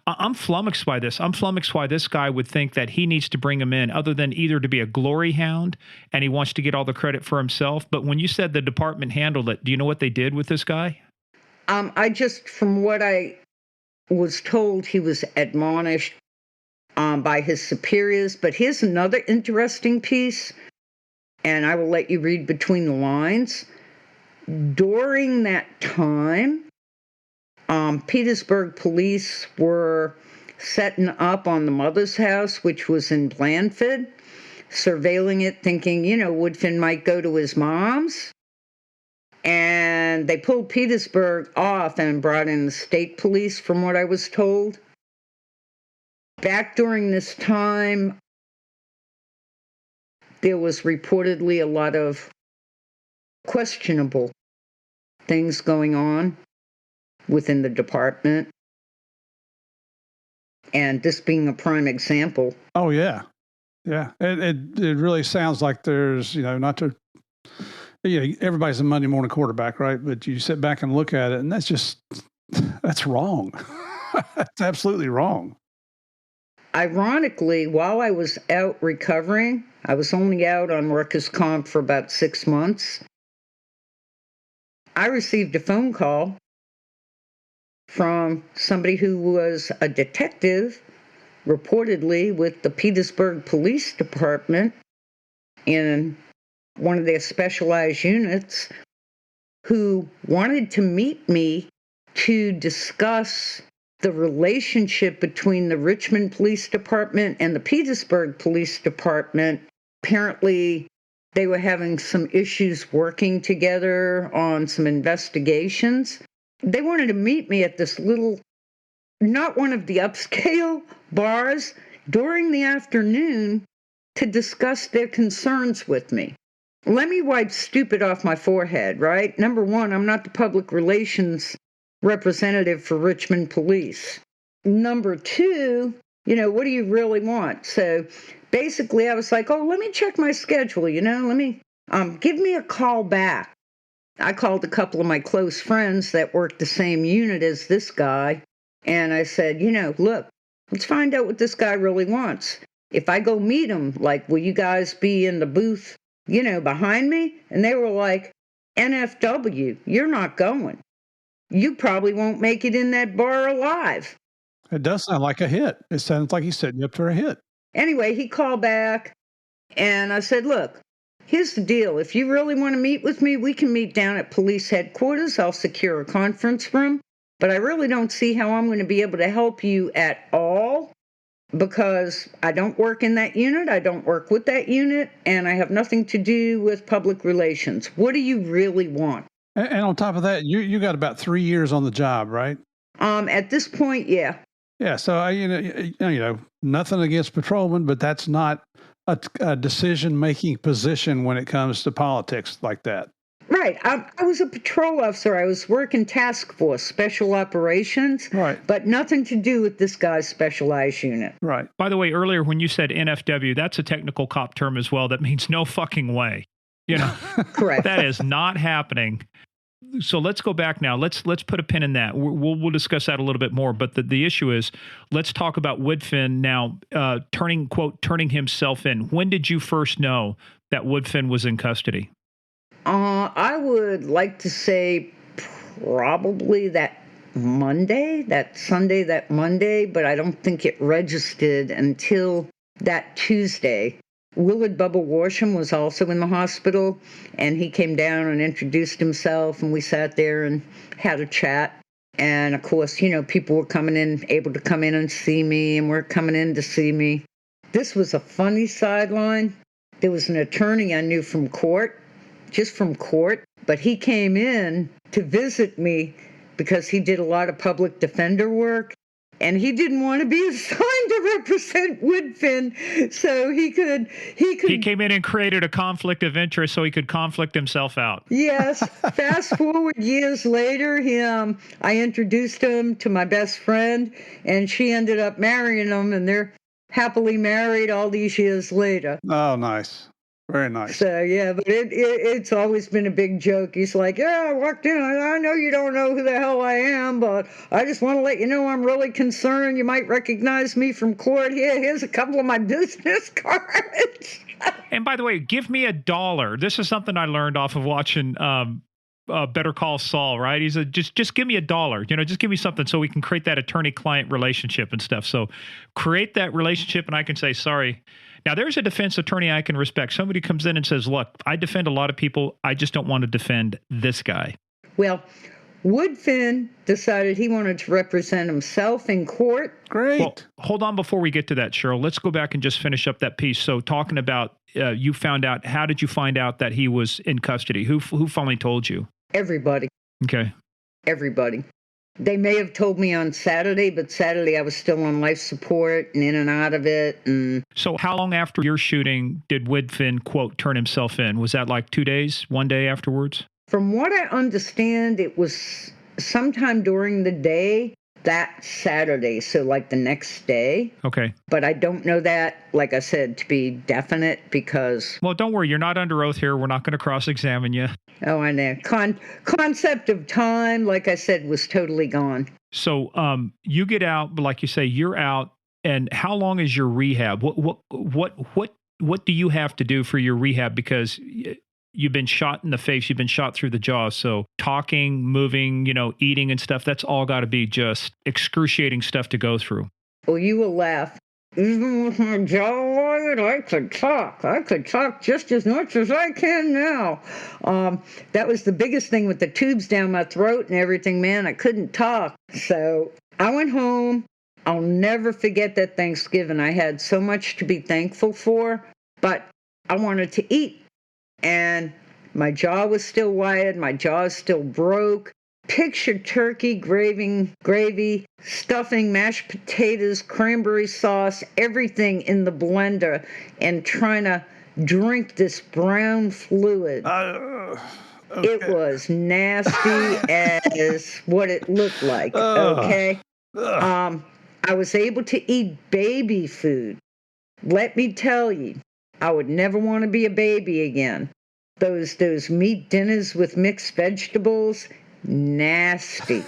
I'm flummoxed by this. I'm flummoxed why this guy would think that he needs to bring him in other than either to be a glory hound and he wants to get all the credit for himself. But when you said the department handled it, do you know what they did with this guy? From what I was told, he was admonished by his superiors. But here's another interesting piece, and I will let you read between the lines. During that time, Petersburg police were setting up on the mother's house, which was in Blandford, surveilling it, thinking, Woodfin might go to his mom's. And they pulled Petersburg off and brought in the state police, from what I was told. Back during this time, there was reportedly a lot of questionable things going on within the department. And this being a prime example. Oh, yeah. Yeah. It really sounds like there's, everybody's a Monday morning quarterback, right? But you sit back and look at it, and that's wrong. That's absolutely wrong. Ironically, while I was out recovering, I was only out on workers' comp for about 6 months. I received a phone call from somebody who was a detective, reportedly with the Petersburg Police Department in one of their specialized units, who wanted to meet me to discuss the relationship between the Richmond Police Department and the Petersburg Police Department. Apparently, they were having some issues working together on some investigations. They wanted to meet me at this little, not one of the upscale bars, during the afternoon to discuss their concerns with me. Let me wipe stupid off my forehead, right? Number one, I'm not the public relations representative for Richmond Police. Number two, what do you really want? So basically I was like, let me check my schedule, let me, give me a call back. I called a couple of my close friends that worked the same unit as this guy. And I said, look, let's find out what this guy really wants. If I go meet him, will you guys be in the booth, behind me? And they were like, NFW, you're not going. You probably won't make it in that bar alive. It does sound like a hit. It sounds like he's setting you up for a hit. Anyway, he called back and I said, look, here's the deal. If you really want to meet with me, we can meet down at police headquarters. I'll secure a conference room, but I really don't see how I'm going to be able to help you at all because I don't work in that unit. I don't work with that unit, and I have nothing to do with public relations. What do you really want? And on top of that, you got about 3 years on the job, right? At this point, yeah. Yeah. So nothing against patrolmen, but that's not a decision-making position when it comes to politics like that. Right. I was a patrol officer. I was working task force, special operations, right, but nothing to do with this guy's specialized unit. Right. By the way, earlier when you said NFW, that's a technical cop term as well. That means no fucking way. Correct. That is not happening. So let's go back now. Let's put a pin in that. We'll discuss that a little bit more. But the issue is, let's talk about Woodfin now, turning himself in. When did you first know that Woodfin was in custody? I would like to say probably that Monday, that Monday, but I don't think it registered until that Tuesday. Willard Bubba Worsham was also in the hospital, and he came down and introduced himself, and we sat there and had a chat. And of course, people were able to come in and see me, and were coming in to see me. This was a funny sideline. There was an attorney I knew from court, but he came in to visit me because he did a lot of public defender work. And he didn't want to be assigned to represent Woodfin, so he could. He came in and created a conflict of interest so he could conflict himself out. Yes. Fast forward years later, I introduced him to my best friend, and she ended up marrying him, and they're happily married all these years later. Oh, nice. Very nice. So yeah, but it's always been a big joke. He's like, yeah, I walked in. I know you don't know who the hell I am, but I just want to let you know I'm really concerned. You might recognize me from court. Here's a couple of my business cards. And by the way, give me $1. This is something I learned off of watching Better Call Saul, right? He said, just give me $1, just give me something so we can create that attorney-client relationship and stuff. So create that relationship and I can say, sorry. Now, there's a defense attorney I can respect. Somebody comes in and says, look, I defend a lot of people. I just don't want to defend this guy. Well, Woodfin decided he wanted to represent himself in court. Great. Well, hold on before we get to that, Cheryl. Let's go back and just finish up that piece. So talking about you found out, how did you find out that he was in custody? Who finally told you? Everybody. Okay. Everybody. They may have told me on Saturday, but Saturday I was still on life support and in and out of it. And so how long after your shooting did Woodfin, quote, turn himself in? Was that like 2 days, 1 day afterwards? From what I understand, it was sometime during the day that Saturday, so like the next day. Okay. But I don't know that, like I said, to be definite because... Well, don't worry. You're not under oath here. We're not going to cross-examine you. Oh, I know. Concept of time, like I said, was totally gone. So you get out, but like you say, you're out. And how long is your rehab? What do you have to do for your rehab? Because you've been shot in the face, you've been shot through the jaw. So talking, moving, eating and stuff, that's all got to be just excruciating stuff to go through. Well, you will laugh. Even with my jaw wired, I could talk. I could talk just as much as I can now. That was the biggest thing with the tubes down my throat and everything, man. I couldn't talk. So I went home. I'll never forget that Thanksgiving. I had so much to be thankful for, but I wanted to eat. And my jaw was still wired. My jaw is still broke. Picture turkey, gravy, stuffing, mashed potatoes, cranberry sauce, everything in the blender, and trying to drink this brown fluid. Okay. It was nasty as what it looked like, okay? I was able to eat baby food. Let me tell you, I would never want to be a baby again. Those meat dinners with mixed vegetables, nasty.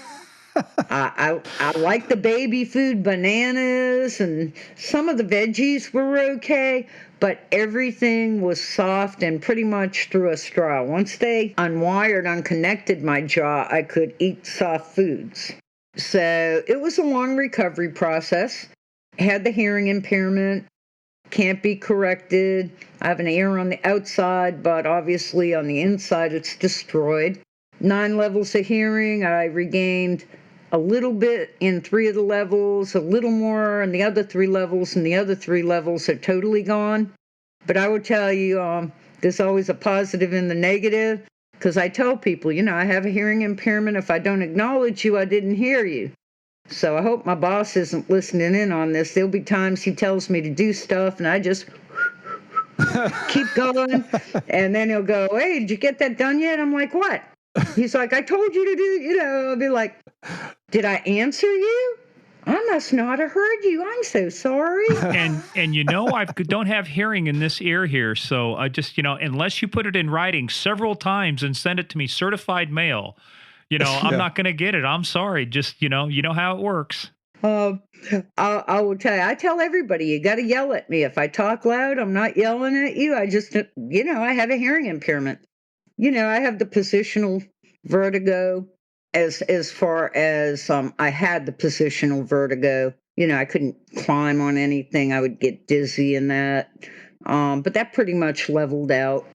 I like the baby food, bananas, and some of the veggies were okay, but everything was soft and pretty much through a straw. Once they unconnected my jaw, I could eat soft foods. So it was a long recovery process. I had the hearing impairment. Can't be corrected. I have an ear on the outside, but obviously on the inside it's destroyed. 9 levels of hearing. I regained a little bit in 3 of the levels, a little more in the other 3 levels, and the other 3 levels are totally gone. But I would tell you, there's always a positive in the negative, because I tell people, I have a hearing impairment. If I don't acknowledge you, I didn't hear you. So I hope my boss isn't listening in on this. There'll be times he tells me to do stuff, and I just keep going. And then he'll go, hey, did you get that done yet? I'm like, what? He's like, I told you to do, I'll be like, did I answer you? I must not have heard you. I'm so sorry. And I don't have hearing in this ear here. So I just, unless you put it in writing several times and send it to me certified mail, I'm not going to get it. I'm sorry. Just, you know how it works. I will tell you, I tell everybody, you got to yell at me. If I talk loud, I'm not yelling at you. I just, I have a hearing impairment. I have the positional vertigo as far as I had the positional vertigo. I couldn't climb on anything. I would get dizzy and that. But that pretty much leveled out.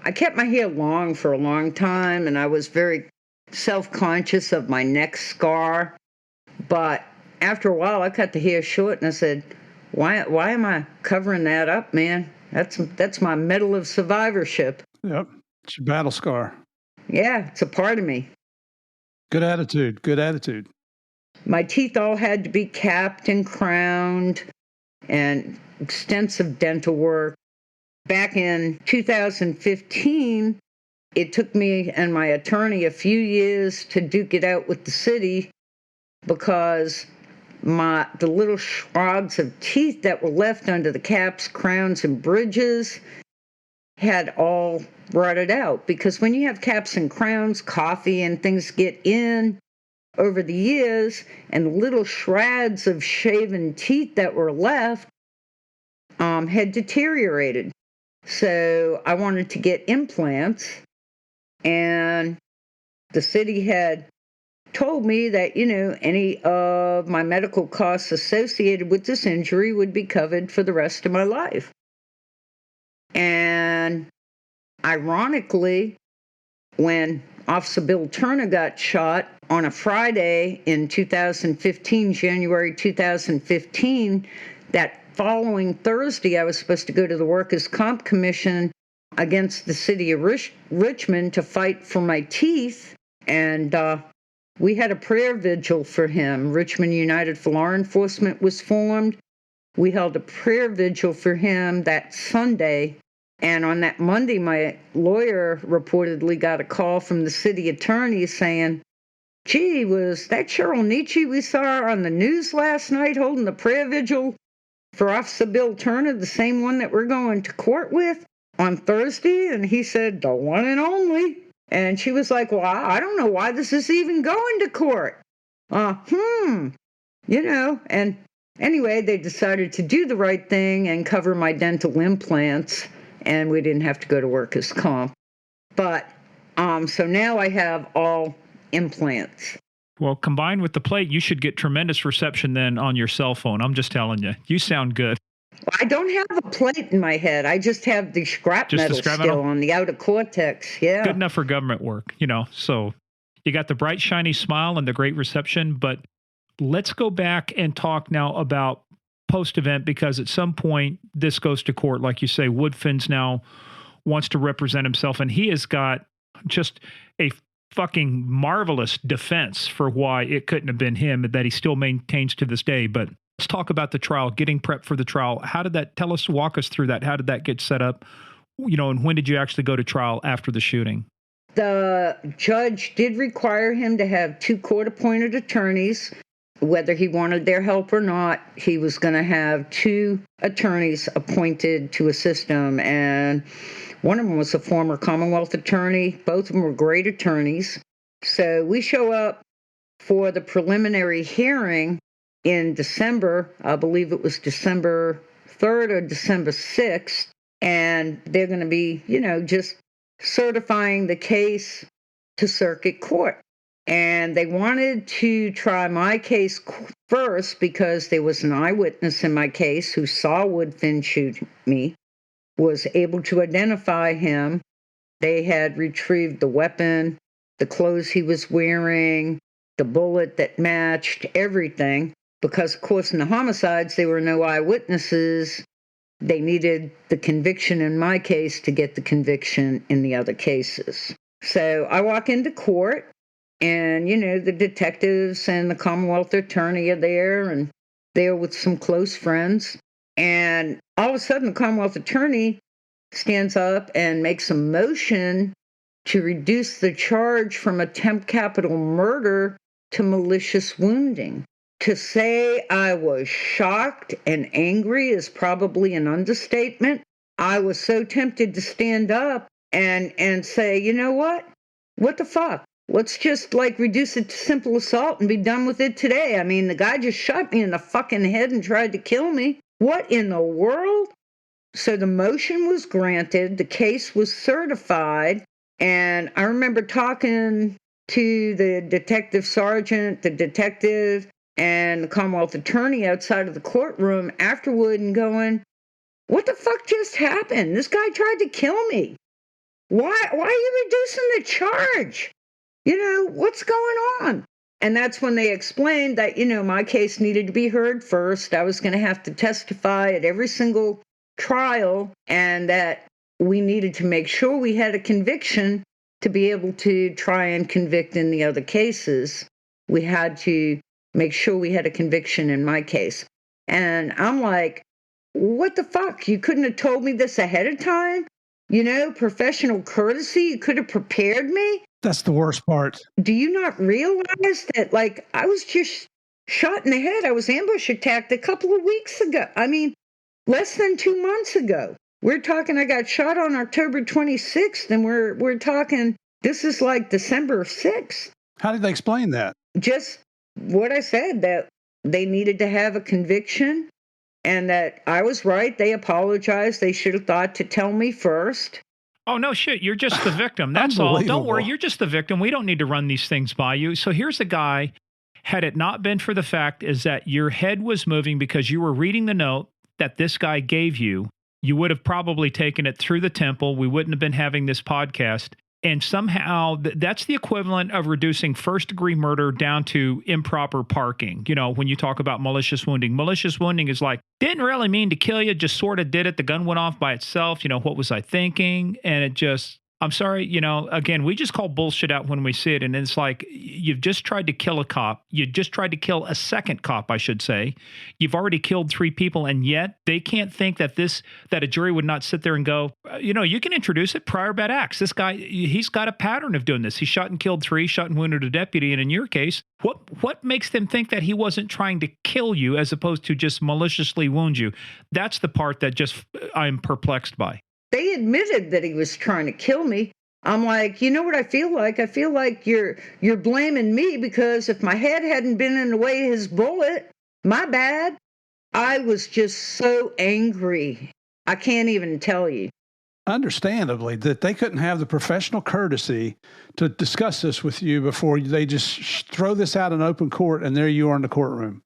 I kept my hair long for a long time, and I was very self-conscious of my neck scar. But after a while, I cut the hair short, and I said, why am I covering that up, man? That's my medal of survivorship. Yep. It's your battle scar. Yeah, it's a part of me. Good attitude. Good attitude. My teeth all had to be capped and crowned, and extensive dental work. Back in 2015, it took me and my attorney a few years to duke it out with the city because the little shrubs of teeth that were left under the caps, crowns, and bridges, had all brought it out. Because when you have caps and crowns, coffee and things get in over the years, and little shreds of shaven teeth that were left had deteriorated. So I wanted to get implants, and the city had told me that, any of my medical costs associated with this injury would be covered for the rest of my life. And ironically, when Officer Bill Turner got shot on a Friday in 2015, January 2015, that following Thursday, I was supposed to go to the Workers' Comp Commission against the city of Richmond to fight for my teeth. And we had a prayer vigil for him. Richmond United for Law Enforcement was formed. We held a prayer vigil for him that Sunday. And on that Monday, my lawyer reportedly got a call from the city attorney saying, "Gee, was that Cheryl Nici we saw on the news last night holding the prayer vigil for Officer Bill Turner, the same one that we're going to court with on Thursday?" And he said, "The one and only." And she was like, "Well, I don't know why this is even going to court." And anyway, they decided to do the right thing and cover my dental implants, and we didn't have to go to workers' comp. But, so now I have all implants. Well, combined with the plate, you should get tremendous reception then on your cell phone. I'm just telling you. You sound good. I don't have a plate in my head. I just have the scrap metal still on the outer cortex. Yeah. Good enough for government work, So you got the bright, shiny smile and the great reception. But let's go back and talk now about post-event, because at some point this goes to court. Like you say, Woodfins now wants to represent himself, and he has got just a fucking marvelous defense for why it couldn't have been him that he still maintains to this day. But let's talk about the trial, getting prepped for the trial. How did that, walk us through that. How did that get set up? And when did you actually go to trial after the shooting? The judge did require him to have 2 court-appointed attorneys. Whether he wanted their help or not, he was going to have 2 attorneys appointed to assist him. And one of them was a former Commonwealth attorney. Both of them were great attorneys. So we show up for the preliminary hearing in December. I believe it was December 3rd or December 6th. And they're going to be, just certifying the case to circuit court. And they wanted to try my case first because there was an eyewitness in my case who saw Woodfin shoot me, was able to identify him. They had retrieved the weapon, the clothes he was wearing, the bullet that matched, everything. Because, of course, in the homicides, there were no eyewitnesses. They needed the conviction in my case to get the conviction in the other cases. So I walk into court. And, the detectives and the Commonwealth attorney are there, and they're with some close friends. And all of a sudden, the Commonwealth attorney stands up and makes a motion to reduce the charge from attempt capital murder to malicious wounding. To say I was shocked and angry is probably an understatement. I was so tempted to stand up and say, you know what? What the fuck? Let's just reduce it to simple assault and be done with it today. I mean, the guy just shot me in the fucking head and tried to kill me. What in the world? So the motion was granted. The case was certified. And I remember talking to the detective sergeant, the detective, and the Commonwealth attorney outside of the courtroom afterward and going, what the fuck just happened? This guy tried to kill me. Why are you reducing the charge? What's going on? And that's when they explained that, my case needed to be heard first. I was going to have to testify at every single trial, and that we needed to make sure we had a conviction to be able to try and convict in the other cases. We had to make sure we had a conviction in my case. And I'm like, what the fuck? You couldn't have told me this ahead of time? Professional courtesy, you could have prepared me. That's the worst part. Do you not realize that, I was just shot in the head? I was ambush attacked a couple of weeks ago. I mean, less than 2 months ago. We're talking I got shot on October 26th, and we're talking this is like December 6th. How did they explain that? Just what I said, that they needed to have a conviction and that I was right. They apologized. They should have thought to tell me first. Oh, no shit. You're just the victim. That's all. Don't worry. You're just the victim. We don't need to run these things by you. So here's a guy, had it not been for the fact is that your head was moving because you were reading the note that this guy gave you, you would have probably taken it through the temple. We wouldn't have been having this podcast. And somehow that's the equivalent of reducing first-degree murder down to improper parking. You know, when you talk about malicious wounding. Malicious wounding is like, didn't really mean to kill you, just sort of did it. The gun went off by itself. You know, what was I thinking? And it just, I'm sorry, you know, again, we just call bullshit out when we see it. And it's like, you've just tried to kill a cop. You just tried to kill a second cop, I should say. You've already killed 3 people. And yet they can't think that that a jury would not sit there and go, you know, you can introduce it, prior bad acts. This guy, he's got a pattern of doing this. He shot and killed 3, shot and wounded a deputy. And in your case, what makes them think that he wasn't trying to kill you as opposed to just maliciously wound you? That's the part that just I'm perplexed by. They admitted that he was trying to kill me. I'm like, you know what I feel like? I feel like you're blaming me because if my head hadn't been in the way of his bullet, my bad. I was just so angry. I can't even tell you. Understandably, that they couldn't have the professional courtesy to discuss this with you before they just throw this out in open court, and there you are in the courtroom.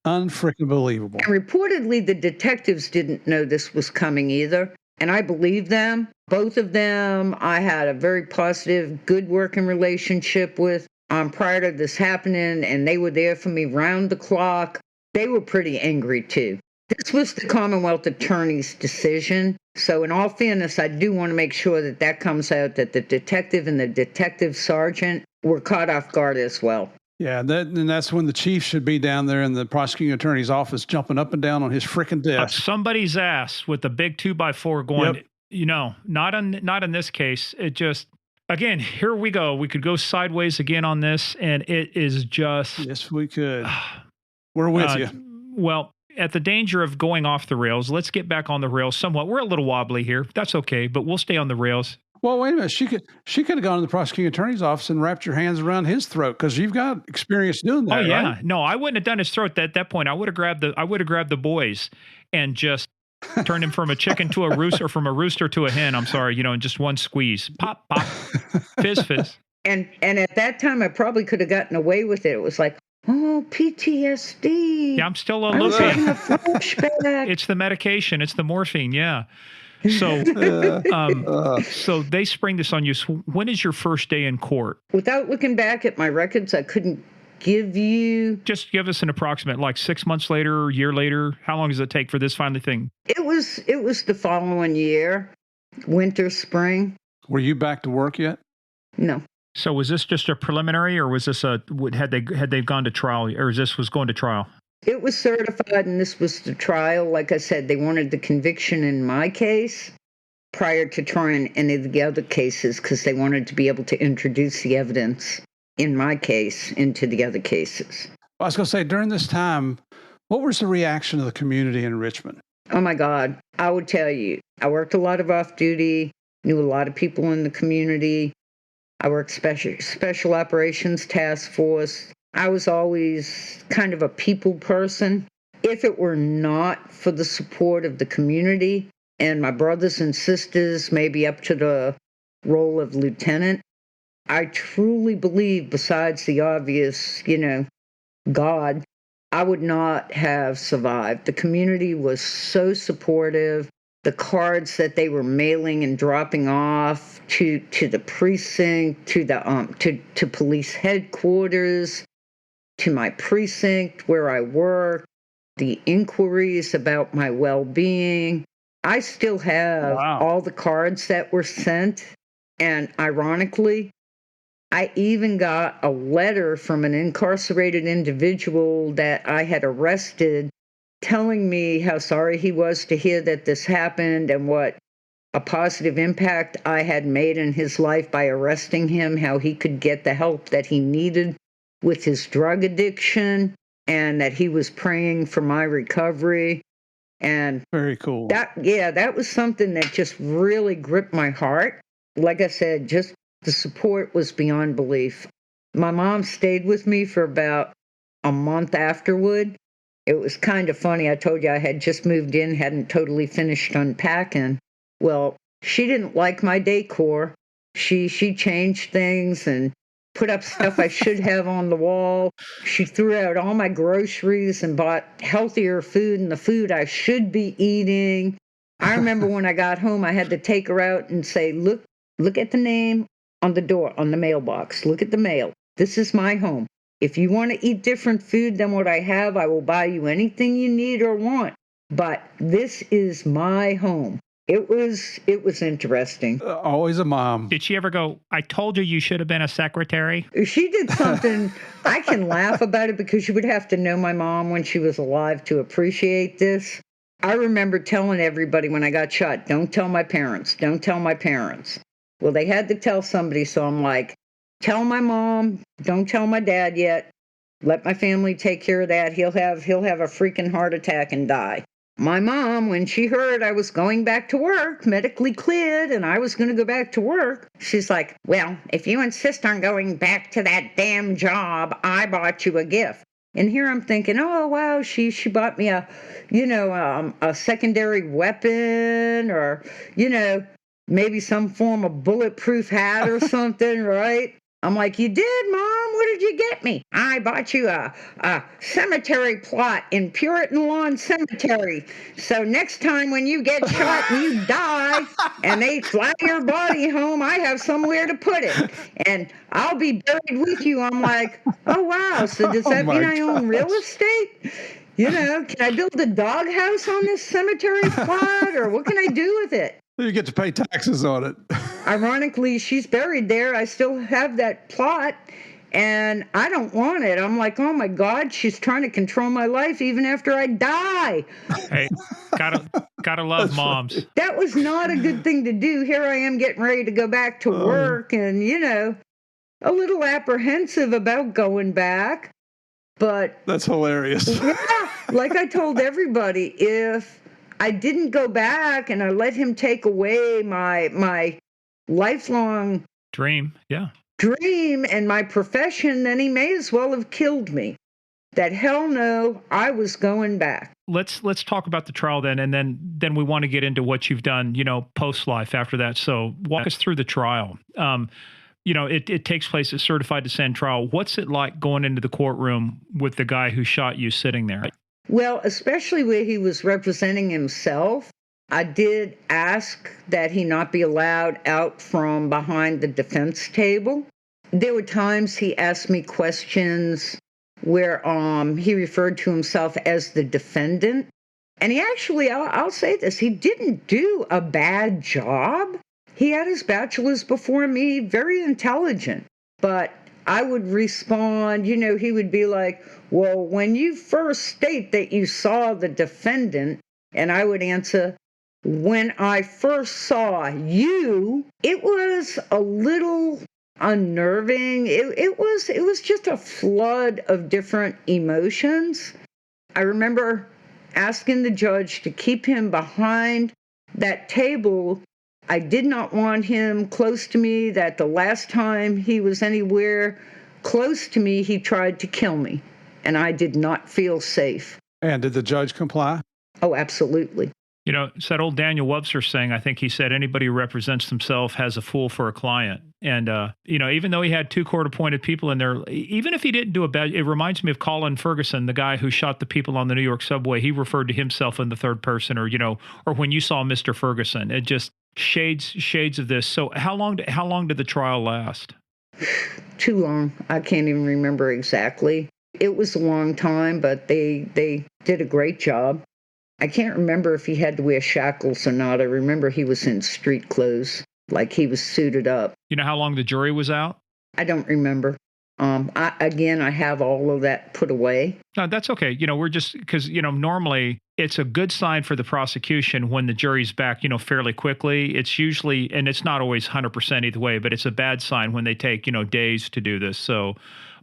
Unfreaking believable. And reportedly, the detectives didn't know this was coming either. And I believe them. Both of them, I had a very positive, good working relationship with prior to this happening, and they were there for me round the clock. They were pretty angry, too. This was the Commonwealth Attorney's decision. So in all fairness, I do want to make sure that that comes out, that the detective and the detective sergeant were caught off guard as well. Yeah, and that's when the chief should be down there in the prosecuting attorney's office jumping up and down on his frickin' desk. Somebody's ass with a big 2x4 going, yep. You know, not in this case. It just, again, here we go. We could go sideways again on this, and it is just... Yes, we could. We're with you. Well, at the danger of going off the rails, let's get back on the rails somewhat. We're a little wobbly here. That's okay, but we'll stay on the rails. Well, wait a minute. She could have gone to the prosecuting attorney's office and wrapped your hands around his throat because you've got experience doing that. Oh yeah, right? No, I wouldn't have done his throat at that point. I would have grabbed the boys and just turned him from a chicken to a rooster, or from a rooster to a hen. I'm sorry, you know, in just one squeeze, pop, pop, fizz, fizz. And at that time, I probably could have gotten away with it. It was like, oh, PTSD. Yeah, I'm still a little having a flashback. It's the medication. It's the morphine. Yeah. So, so they spring this on you. So when is your first day in court? Without looking back at my records, I couldn't give you. Just give us an approximate, like 6 months later, a year later. How long does it take for this finally thing? It was the following year, winter, spring. Were you back to work yet? No. So was this just a preliminary, or was this had they gone to trial, or this was going to trial? It was certified, and this was the trial. Like I said, they wanted the conviction in my case prior to trying any of the other cases because they wanted to be able to introduce the evidence in my case into the other cases. I was going to say, during this time, what was the reaction of the community in Richmond? Oh, my God. I would tell you, I worked a lot of off-duty, knew a lot of people in the community. I worked special operations task force. I was always kind of a people person. If it were not for the support of the community and my brothers and sisters, maybe up to the role of lieutenant, I truly believe, besides the obvious, you know, God, I would not have survived. The community was so supportive. The cards that they were mailing and dropping off to the precinct, to the to police headquarters, to my precinct where I work, the inquiries about my well-being. I still have all the cards that were sent. And ironically, I even got a letter from an incarcerated individual that I had arrested telling me how sorry he was to hear that this happened and what a positive impact I had made in his life by arresting him, how he could get the help that he needed with his drug addiction, and that he was praying for my recovery. And Very cool. that was something that just really gripped my heart. Like I said, just the support was beyond belief. My mom stayed with me for about a month afterward. It was kind of funny. I told you I had just moved in, hadn't totally finished unpacking. Well, she didn't like my decor. She changed things and put up stuff I should have on the wall. She threw out all my groceries and bought healthier food and the food I should be eating. I remember when I got home, I had to take her out and say, look at the name on the door, on the mailbox. Look at the mail. This is my home. If you want to eat different food than what I have, I will buy you anything you need or want. But this is my home. It was interesting. Always a mom. Did she ever go, I told you should have been a secretary? She did something, I can laugh about it because you would have to know my mom when she was alive to appreciate this. I remember telling everybody when I got shot, don't tell my parents, don't tell my parents. Well, they had to tell somebody, so I'm like, tell my mom, don't tell my dad yet. Let my family take care of that. He'll have a freaking heart attack and die. My mom, when she heard I was going back to work, medically cleared, and I was going to go back to work, she's like, well, if you insist on going back to that damn job, I bought you a gift. And here I'm thinking, oh, wow, she bought me a secondary weapon or, maybe some form of bulletproof hat or something, right? I'm like, you did, Mom? What did you get me? I bought you a cemetery plot in Puritan Lawn Cemetery. So next time when you get shot and you die and they fly your body home, I have somewhere to put it. And I'll be buried with you. I'm like, oh, wow. So does that mean I own real estate? Can I build a doghouse on this cemetery plot? Or what can I do with it? You get to pay taxes on it. Ironically, she's buried there. I still have that plot, and I don't want it. I'm like, oh my God, she's trying to control my life even after I die. Hey, gotta love moms. That was not a good thing to do. Here I am getting ready to go back to work, and a little apprehensive about going back. But that's hilarious. Yeah, like I told everybody, if I didn't go back and I let him take away my lifelong dream and my profession, then he may as well have killed me. That hell no, I was going back. Let's talk about the trial then, and then we want to get into what you've done, post life after that. So walk us through the trial. It takes place at certified dissent trial. What's it like going into the courtroom with the guy who shot you sitting there? Well, especially where he was representing himself, I did ask that he not be allowed out from behind the defense table. There were times he asked me questions where he referred to himself as the defendant. And he actually, I'll say this, he didn't do a bad job. He had his bachelor's before me, very intelligent. But I would respond, he would be like, well, when you first state that you saw the defendant, and I would answer, when I first saw you, it was a little unnerving. It was just a flood of different emotions. I remember asking the judge to keep him behind that table. I did not want him close to me, that the last time he was anywhere close to me, he tried to kill me, and I did not feel safe. And did the judge comply? Oh, absolutely. It's that old Daniel Webster saying, I think he said, anybody who represents himself has a fool for a client. And, even though he had two court-appointed people in there, even if he didn't do a bad, it reminds me of Colin Ferguson, the guy who shot the people on the New York subway. He referred to himself in the third person, or when you saw Mr. Ferguson, it just shades of this. So how long did the trial last? Too long. I can't even remember exactly. It was a long time, but they did a great job. I can't remember if he had to wear shackles or not. I remember he was in street clothes, like he was suited up. You know how long the jury was out? I don't remember. I have all of that put away. No, that's okay. We're just, because, normally it's a good sign for the prosecution when the jury's back, fairly quickly. It's usually, and it's not always 100% either way, but it's a bad sign when they take, days to do this. So,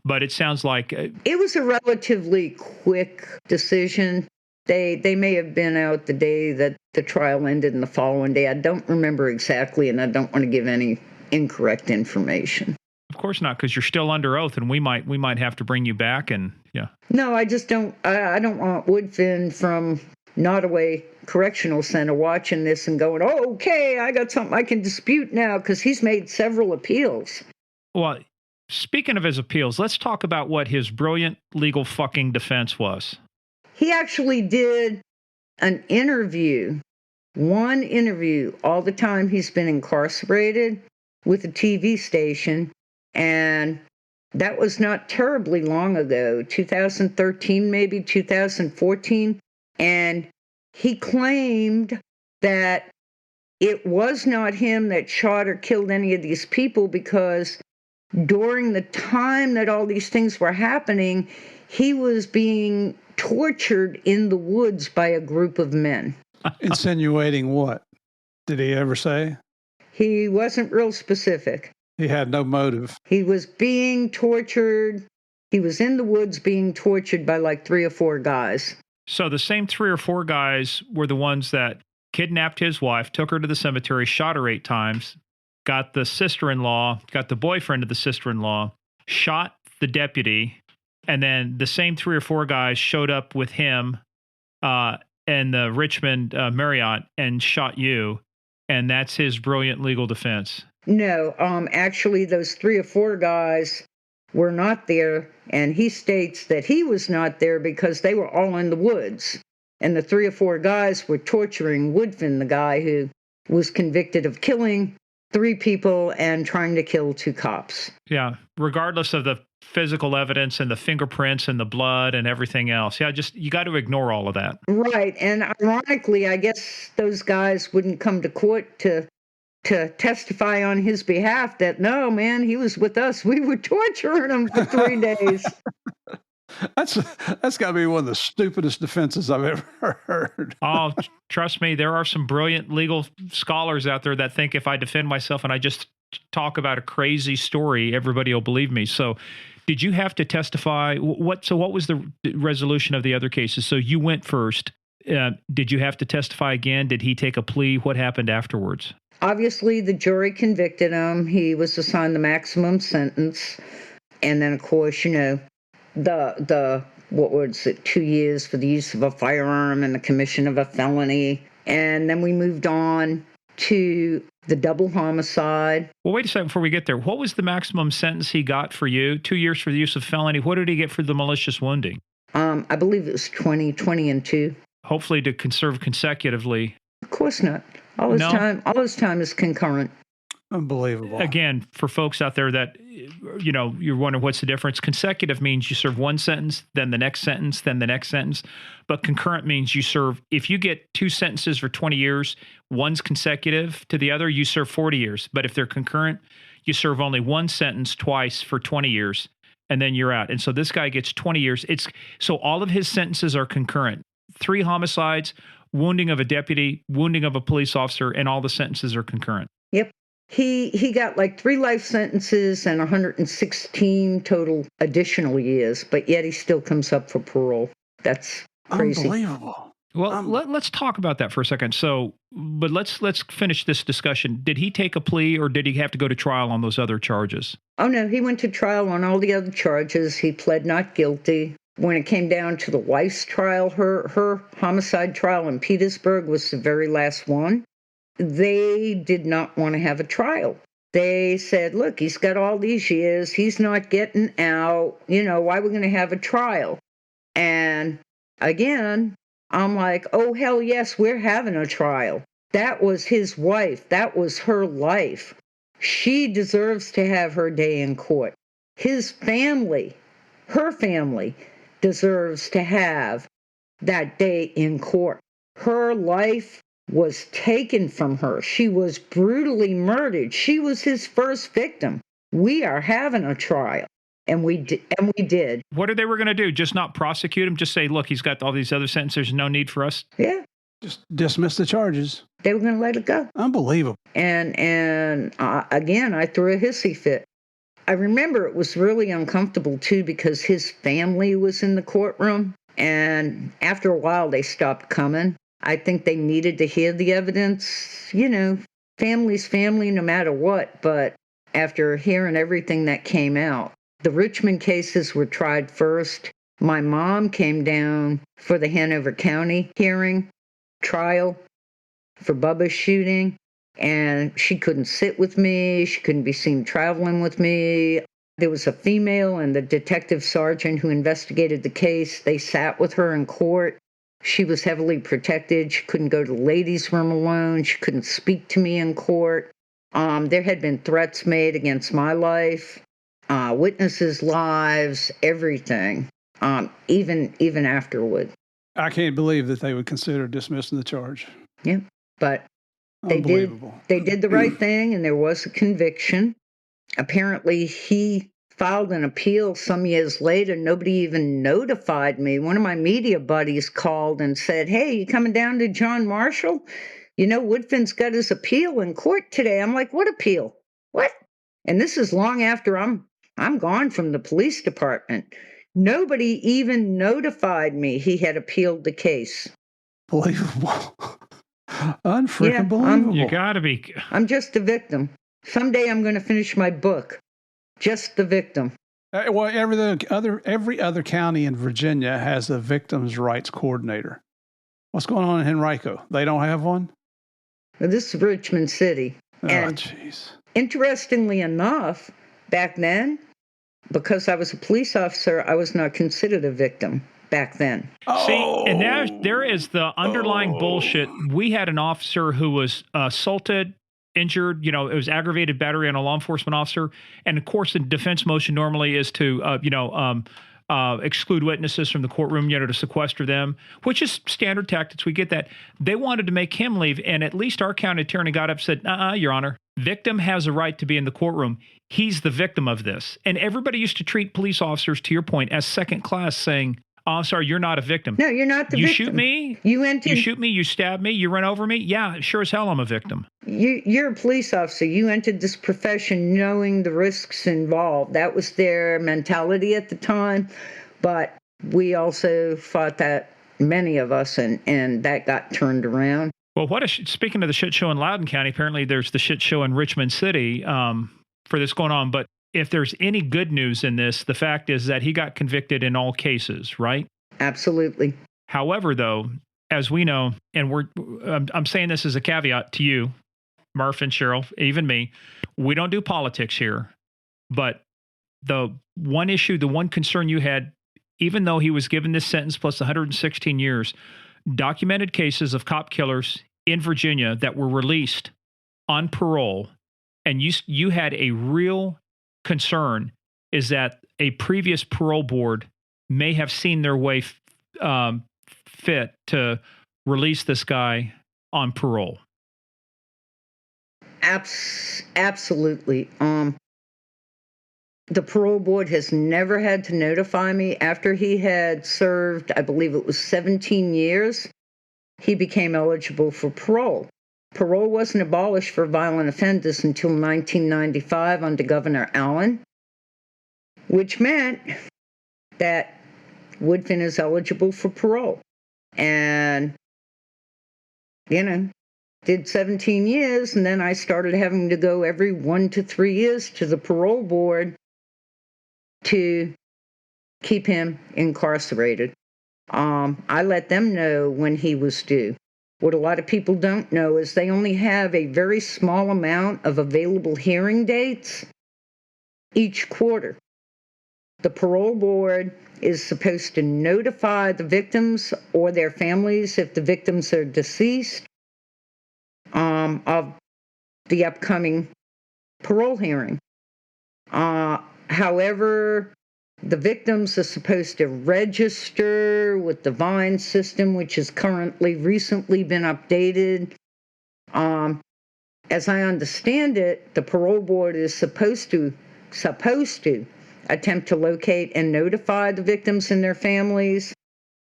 but it sounds like... It was a relatively quick decision. They may have been out the day that the trial ended and the following day. I don't remember exactly, and I don't want to give any incorrect information. Of course not, because you're still under oath, and we might have to bring you back. And yeah. No, I just don't. I don't want Woodfin from Nottoway Correctional Center watching this and going, "Oh, okay, I got something I can dispute now," because he's made several appeals. Well, speaking of his appeals, let's talk about what his brilliant legal fucking defense was. He actually did an interview, one interview, all the time he's been incarcerated with a TV station. And that was not terribly long ago, 2013, maybe 2014. And he claimed that it was not him that shot or killed any of these people, because during the time that all these things were happening, he was being tortured in the woods by a group of men. Insinuating what? Did he ever say? He wasn't real specific. He had no motive. He was being tortured. He was in the woods being tortured by like 3 or 4 guys. So the same 3 or 4 guys were the ones that kidnapped his wife, took her to the cemetery, shot her 8 times, got the sister-in-law, got the boyfriend of the sister-in-law, shot the deputy, and then the same 3 or 4 guys showed up with him and the Richmond Marriott and shot you, and that's his brilliant legal defense. No, actually, those 3 or 4 guys were not there, and he states that he was not there because they were all in the woods, and the 3 or 4 guys were torturing Woodfin, the guy who was convicted of killing 3 people and trying to kill 2 cops. Yeah, regardless of the physical evidence and the fingerprints and the blood and everything else. Yeah, just you got to ignore all of that. Right, and ironically, I guess those guys wouldn't come to court to testify on his behalf that, no, man, he was with us. We were torturing him for 3 days. That's got to be one of the stupidest defenses I've ever heard. Oh, trust me, there are some brilliant legal scholars out there that think if I defend myself and I just talk about a crazy story, everybody will believe me. So did you have to testify? What was the resolution of the other cases? So you went first. Did you have to testify again? Did he take a plea? What happened afterwards? Obviously, the jury convicted him. He was assigned the maximum sentence. And then, of course, you know, the what was it, 2 years for the use of a firearm and the commission of a felony. And then we moved on to the double homicide. Well, wait a second before we get there. What was the maximum sentence he got for you? 2 years for the use of felony. What did he get for the malicious wounding? I believe it was 20 and 2. Hopefully to serve consecutively. Of course not. All his time is concurrent. Unbelievable. Again, for folks out there that, you know, you're wondering what's the difference. Consecutive means you serve one sentence, then the next sentence, then the next sentence. But concurrent means you serve, if you get 2 sentences for 20 years, one's consecutive to the other, you serve 40 years. But if they're concurrent, you serve only one sentence twice for 20 years, and then you're out. And so this guy gets 20 years. So all of his sentences are concurrent. 3 homicides, wounding of a deputy, wounding of a police officer, and all the sentences are concurrent. Yep. He got like 3 life sentences and 116 total additional years, but yet he still comes up for parole. That's crazy. Unbelievable. Well, let's talk about that for a second. So, but let's finish this discussion. Did he take a plea, or did he have to go to trial on those other charges? Oh, no, he went to trial on all the other charges. He pled not guilty. When it came down to the wife's trial, her homicide trial in Petersburg was the very last one. They did not want to have a trial. They said, look, he's got all these years. He's not getting out. You know, why are we going to have a trial? And again, I'm like, oh, hell yes, we're having a trial. That was his wife. That was her life. She deserves to have her day in court. His family, her family, deserves to have that day in court. Her life was taken from her. She was brutally murdered. She was his first victim. We are having a trial. And we did. What are they were going to do? Just not prosecute him? Just say, look, he's got all these other sentences. There's no need for us? Yeah. Just dismiss the charges. They were going to let it go. Unbelievable. And again, I threw a hissy fit. I remember it was really uncomfortable, too, because his family was in the courtroom. And after a while, they stopped coming. I think they needed to hear the evidence. Family's family no matter what. But after hearing everything that came out, the Richmond cases were tried first. My mom came down for the Hanover County trial for Bubba's shooting, and she couldn't sit with me. She couldn't be seen traveling with me. There was a female and the detective sergeant who investigated the case. They sat with her in court. She was heavily protected. She couldn't go to the ladies' room alone. She couldn't speak to me in court. There had been threats made against my life, witnesses' lives, everything, even afterward. I can't believe that they would consider dismissing the charge. Yeah, but they did the right thing, and there was a conviction. Apparently, he filed an appeal some years later. Nobody even notified me. One of my media buddies called and said, "Hey, you coming down to John Marshall? Woodfin's got his appeal in court today." I'm like, "What appeal? What?" And this is long after I'm gone from the police department. Nobody even notified me he had appealed the case. Believable. Unfreaking believable. You gotta be. I'm just a victim. Someday I'm going to finish my book. Just the victim. Well, every other county in Virginia has a victims' rights coordinator. What's going on in Henrico? They don't have one? Well, this is Richmond City. Oh, and jeez. Interestingly enough, back then, because I was a police officer, I was not considered a victim back then. See, and there is the underlying bullshit. We had an officer who was assaulted, injured, it was aggravated battery on a law enforcement officer. And of course, the defense motion normally is to, exclude witnesses from the courtroom, to sequester them, which is standard tactics. We get that. They wanted to make him leave. And at least our county attorney got up and said, Your Honor, victim has a right to be in the courtroom. He's the victim of this. And everybody used to treat police officers, to your point, as second class, saying, "Oh, I'm sorry, you're not a victim." No, you're not the victim. You shoot me? You shoot me? You stab me? You run over me? Yeah, sure as hell I'm a victim. You're a police officer. You entered this profession knowing the risks involved. That was their mentality at the time. But we also fought that, many of us, and that got turned around. Well, speaking of the shit show in Loudoun County, apparently there's the shit show in Richmond City for this going on. But if there's any good news in this, the fact is that he got convicted in all cases, right? Absolutely. However, though, as we know, and I'm saying this as a caveat to you, Murph and Cheryl, even me, we don't do politics here. But the one issue, the one concern you had, even though he was given this sentence plus 116 years, documented cases of cop killers in Virginia that were released on parole, and you had a real concern is that a previous parole board may have seen their way fit to release this guy on parole. Absolutely. The parole board has never had to notify me. After he had served, I believe it was 17 years, he became eligible for parole. Parole wasn't abolished for violent offenders until 1995 under Governor Allen, which meant that Woodfin is eligible for parole. And, did 17 years, and then I started having to go every 1 to 3 years to the parole board to keep him incarcerated. I let them know when he was due. What a lot of people don't know is they only have a very small amount of available hearing dates each quarter. The parole board is supposed to notify the victims or their families if the victims are deceased of the upcoming parole hearing. However, the victims are supposed to register with the Vine system, which has recently been updated. As I understand it, the parole board is supposed to attempt to locate and notify the victims and their families.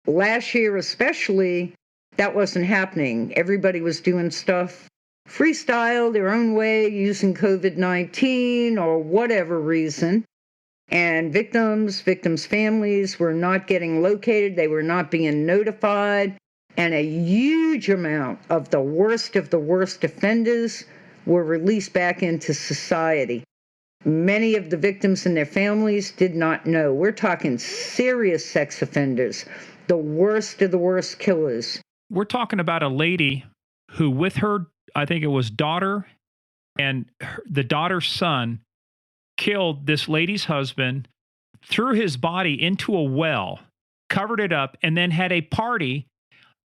Last year especially, that wasn't happening. Everybody was doing stuff freestyle, their own way, using COVID-19 or whatever reason. And victims' families were not getting located. They were not being notified. And a huge amount of the worst offenders were released back into society. Many of the victims and their families did not know. We're talking serious sex offenders, the worst of the worst killers. We're talking about a lady who, with her, I think it was daughter and the daughter's son, killed this lady's husband, threw his body into a well, covered it up, and then had a party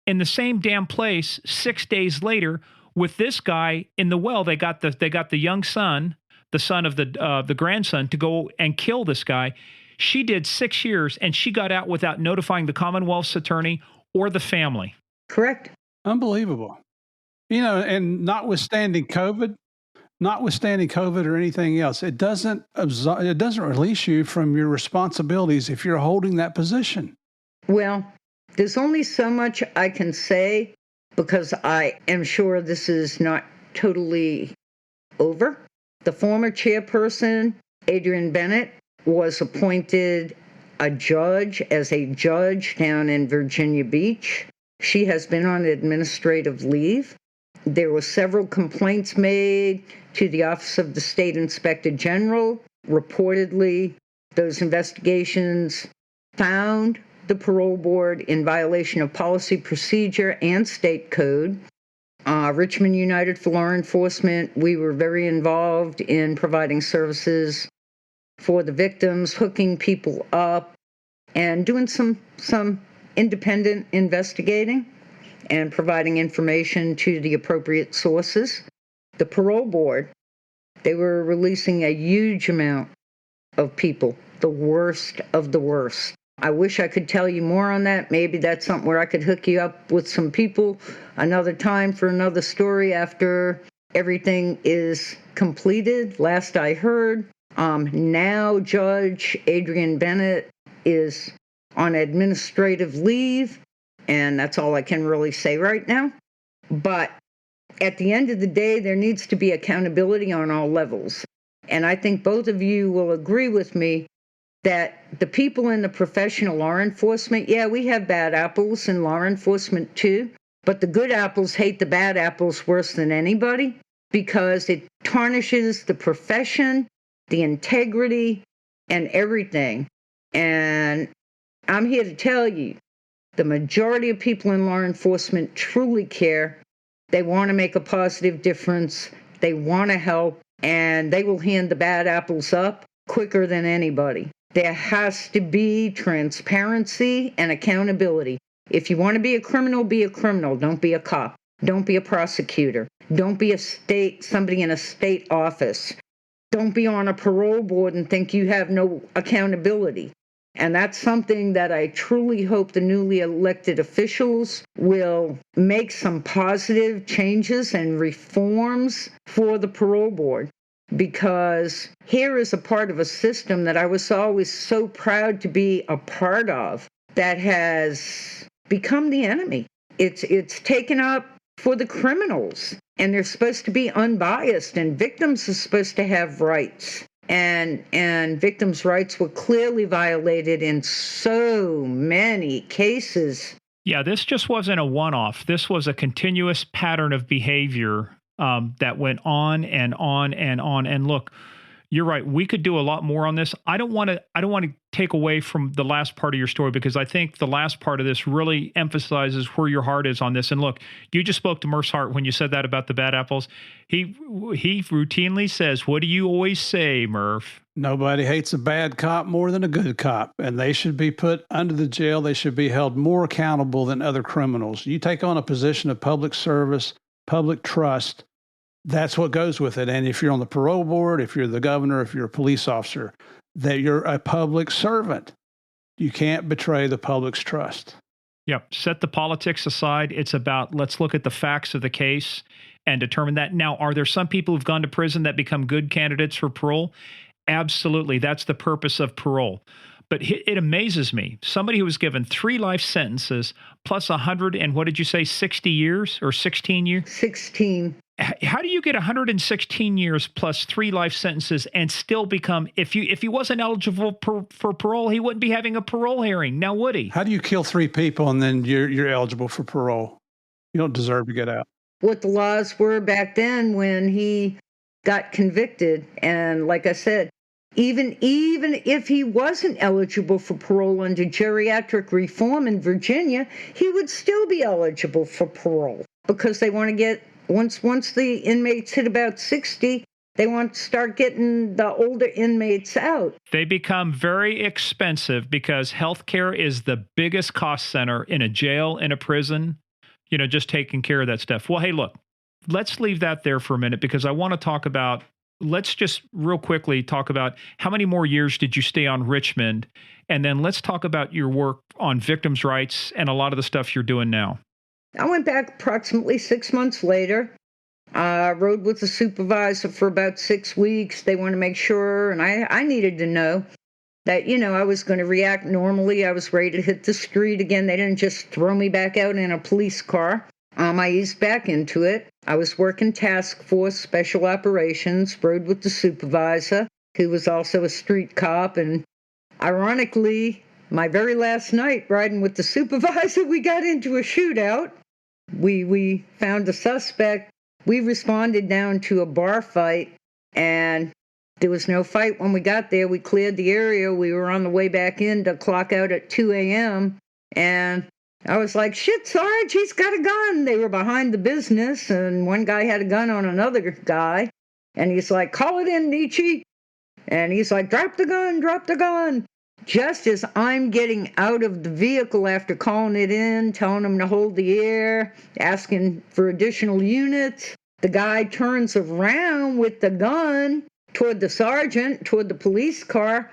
in the same damn place 6 days later with this guy in the well. They got the young son, the son of the grandson, to go and kill this guy. She did 6 years, and she got out without notifying the Commonwealth's attorney or the family. Correct. Unbelievable. And notwithstanding COVID or anything else, it doesn't release you from your responsibilities if you're holding that position. Well, there's only so much I can say because I am sure this is not totally over. The former chairperson, Adrienne Bennett, was appointed as a judge down in Virginia Beach. She has been on administrative leave. There were several complaints made to the Office of the State Inspector General. Reportedly, those investigations found the parole board in violation of policy, procedure, and state code. Richmond United for Law Enforcement, we were very involved in providing services for the victims, hooking people up, and doing some independent investigating and providing information to the appropriate sources. The parole board, they were releasing a huge amount of people, the worst of the worst. I wish I could tell you more on that. Maybe that's something where I could hook you up with some people another time for another story after everything is completed. Last I heard, now Judge Adrienne Bennett is on administrative leave, and that's all I can really say right now. But at the end of the day, there needs to be accountability on all levels. And I think both of you will agree with me that the people in the professional law enforcement, yeah, we have bad apples in law enforcement too, but the good apples hate the bad apples worse than anybody because it tarnishes the profession, the integrity, and everything. And I'm here to tell you, the majority of people in law enforcement truly care. They want to make a positive difference. They want to help, and they will hand the bad apples up quicker than anybody. There has to be transparency and accountability. If you want to be a criminal, be a criminal. Don't be a cop. Don't be a prosecutor. Don't be somebody in a state office. Don't be on a parole board and think you have no accountability. And that's something that I truly hope the newly elected officials will make some positive changes and reforms for the parole board. Because here is a part of a system that I was always so proud to be a part of that has become the enemy. It's taken up for the criminals, and they're supposed to be unbiased, and victims are supposed to have rights. And victims' rights were clearly violated in so many cases. Yeah, this just wasn't a one-off. This was a continuous pattern of behavior that went on and on and on. And look, you're right. We could do a lot more on this. I don't want to take away from the last part of your story, because I think the last part of this really emphasizes where your heart is on this. And look, you just spoke to Murph's heart when you said that about the bad apples. He routinely says, "What do you always say, Murph?" Nobody hates a bad cop more than a good cop, and they should be put under the jail. They should be held more accountable than other criminals. You take on a position of public service, public trust, that's what goes with it. And if you're on the parole board, if you're the governor, if you're a police officer, that you're a public servant. You can't betray the public's trust. Yep. Set the politics aside. It's about, let's look at the facts of the case and determine that. Now, are there some people who've gone to prison that become good candidates for parole? Absolutely. That's the purpose of parole. But it amazes me. Somebody who was given 3 life sentences plus 100 and what did you say, 60 years or 16 years? 16. How do you get 116 years plus 3 life sentences and still become, if he wasn't eligible for parole, he wouldn't be having a parole hearing. Now, would he? How do you kill 3 people and then you're eligible for parole? You don't deserve to get out. What the laws were back then when he got convicted. And like I said, even if he wasn't eligible for parole under geriatric reform in Virginia, he would still be eligible for parole because they want to get, once the inmates hit about 60, they want to start getting the older inmates out. They become very expensive because healthcare is the biggest cost center in a jail, in a prison, just taking care of that stuff. Well, hey, look, let's leave that there for a minute because I want to talk about, let's just real quickly talk about how many more years did you stay on Richmond? And then let's talk about your work on victims' rights and a lot of the stuff you're doing now. I went back approximately 6 months later. I rode with the supervisor for about 6 weeks. They wanted to make sure, and I needed to know that, I was going to react normally. I was ready to hit the street again. They didn't just throw me back out in a police car. I eased back into it. I was working task force, special operations, rode with the supervisor, who was also a street cop. And ironically, my very last night riding with the supervisor, we got into a shootout. We found a suspect. We responded down to a bar fight, and there was no fight when we got there. We cleared the area. We were on the way back in to clock out at 2 a.m., and I was like, shit, Sarge, he's got a gun. They were behind the business, and one guy had a gun on another guy, and he's like, call it in, Nici. And he's like, drop the gun, drop the gun. Just as I'm getting out of the vehicle after calling it in, telling him to hold the air, asking for additional units, the guy turns around with the gun toward the sergeant, toward the police car,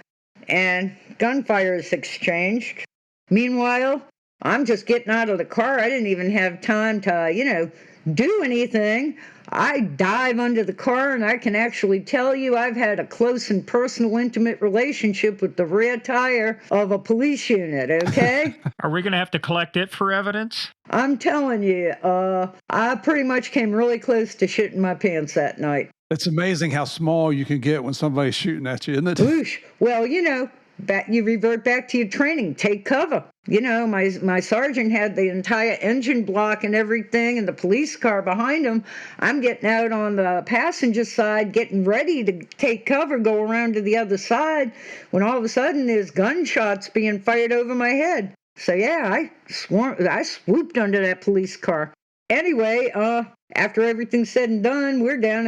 and gunfire is exchanged. Meanwhile, I'm just getting out of the car. I didn't even have time to, do anything. I dive under the car, and I can actually tell you I've had a close and personal, intimate relationship with the rear tire of a police unit, okay? Are we going to have to collect it for evidence? I'm telling you, I pretty much came really close to shitting my pants that night. It's amazing how small you can get when somebody's shooting at you, isn't it? Whoosh. Well, you revert back to your training. Take cover. My sergeant had the entire engine block and everything, and the police car behind him. I'm getting out on the passenger side, getting ready to take cover, go around to the other side, when all of a sudden there's gunshots being fired over my head. So yeah, I swooped under that police car. Anyway, after everything's said and done, we're down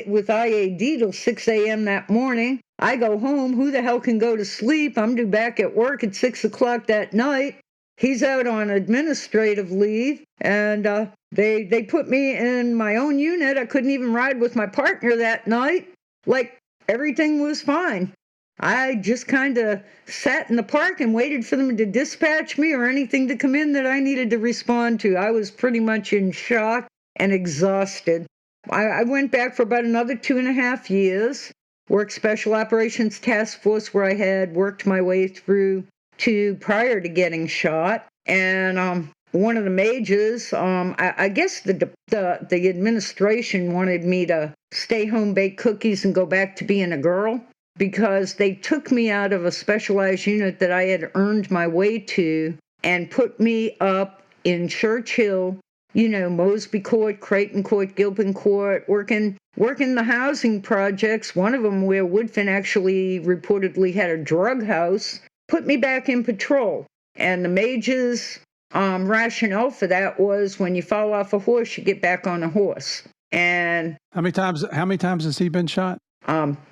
with IAD till 6 a.m. that morning. I go home. Who the hell can go to sleep? I'm due back at work at 6 o'clock that night. He's out on administrative leave, and they put me in my own unit. I couldn't even ride with my partner that night. Like, everything was fine. I just kind of sat in the park and waited for them to dispatch me or anything to come in that I needed to respond to. I was pretty much in shock and exhausted. I went back for about another 2.5 years, worked Special Operations Task Force, where I had worked my way through to prior to getting shot. And one of the majors, I guess the administration wanted me to stay home, bake cookies, and go back to being a girl, because they took me out of a specialized unit that I had earned my way to and put me up in Churchill, Mosby Court, Creighton Court, Gilpin Court, working the housing projects, one of them where Woodfin actually reportedly had a drug house, put me back in patrol. And the major's rationale for that was when you fall off a horse, you get back on a horse. And how many times has he been shot?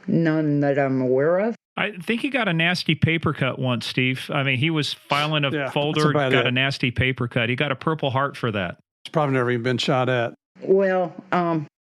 None that I'm aware of. I think he got a nasty paper cut once, Steve. I mean, he was filing a folder, got a nasty paper cut. He got a Purple Heart for that. He's probably never even been shot at. Well,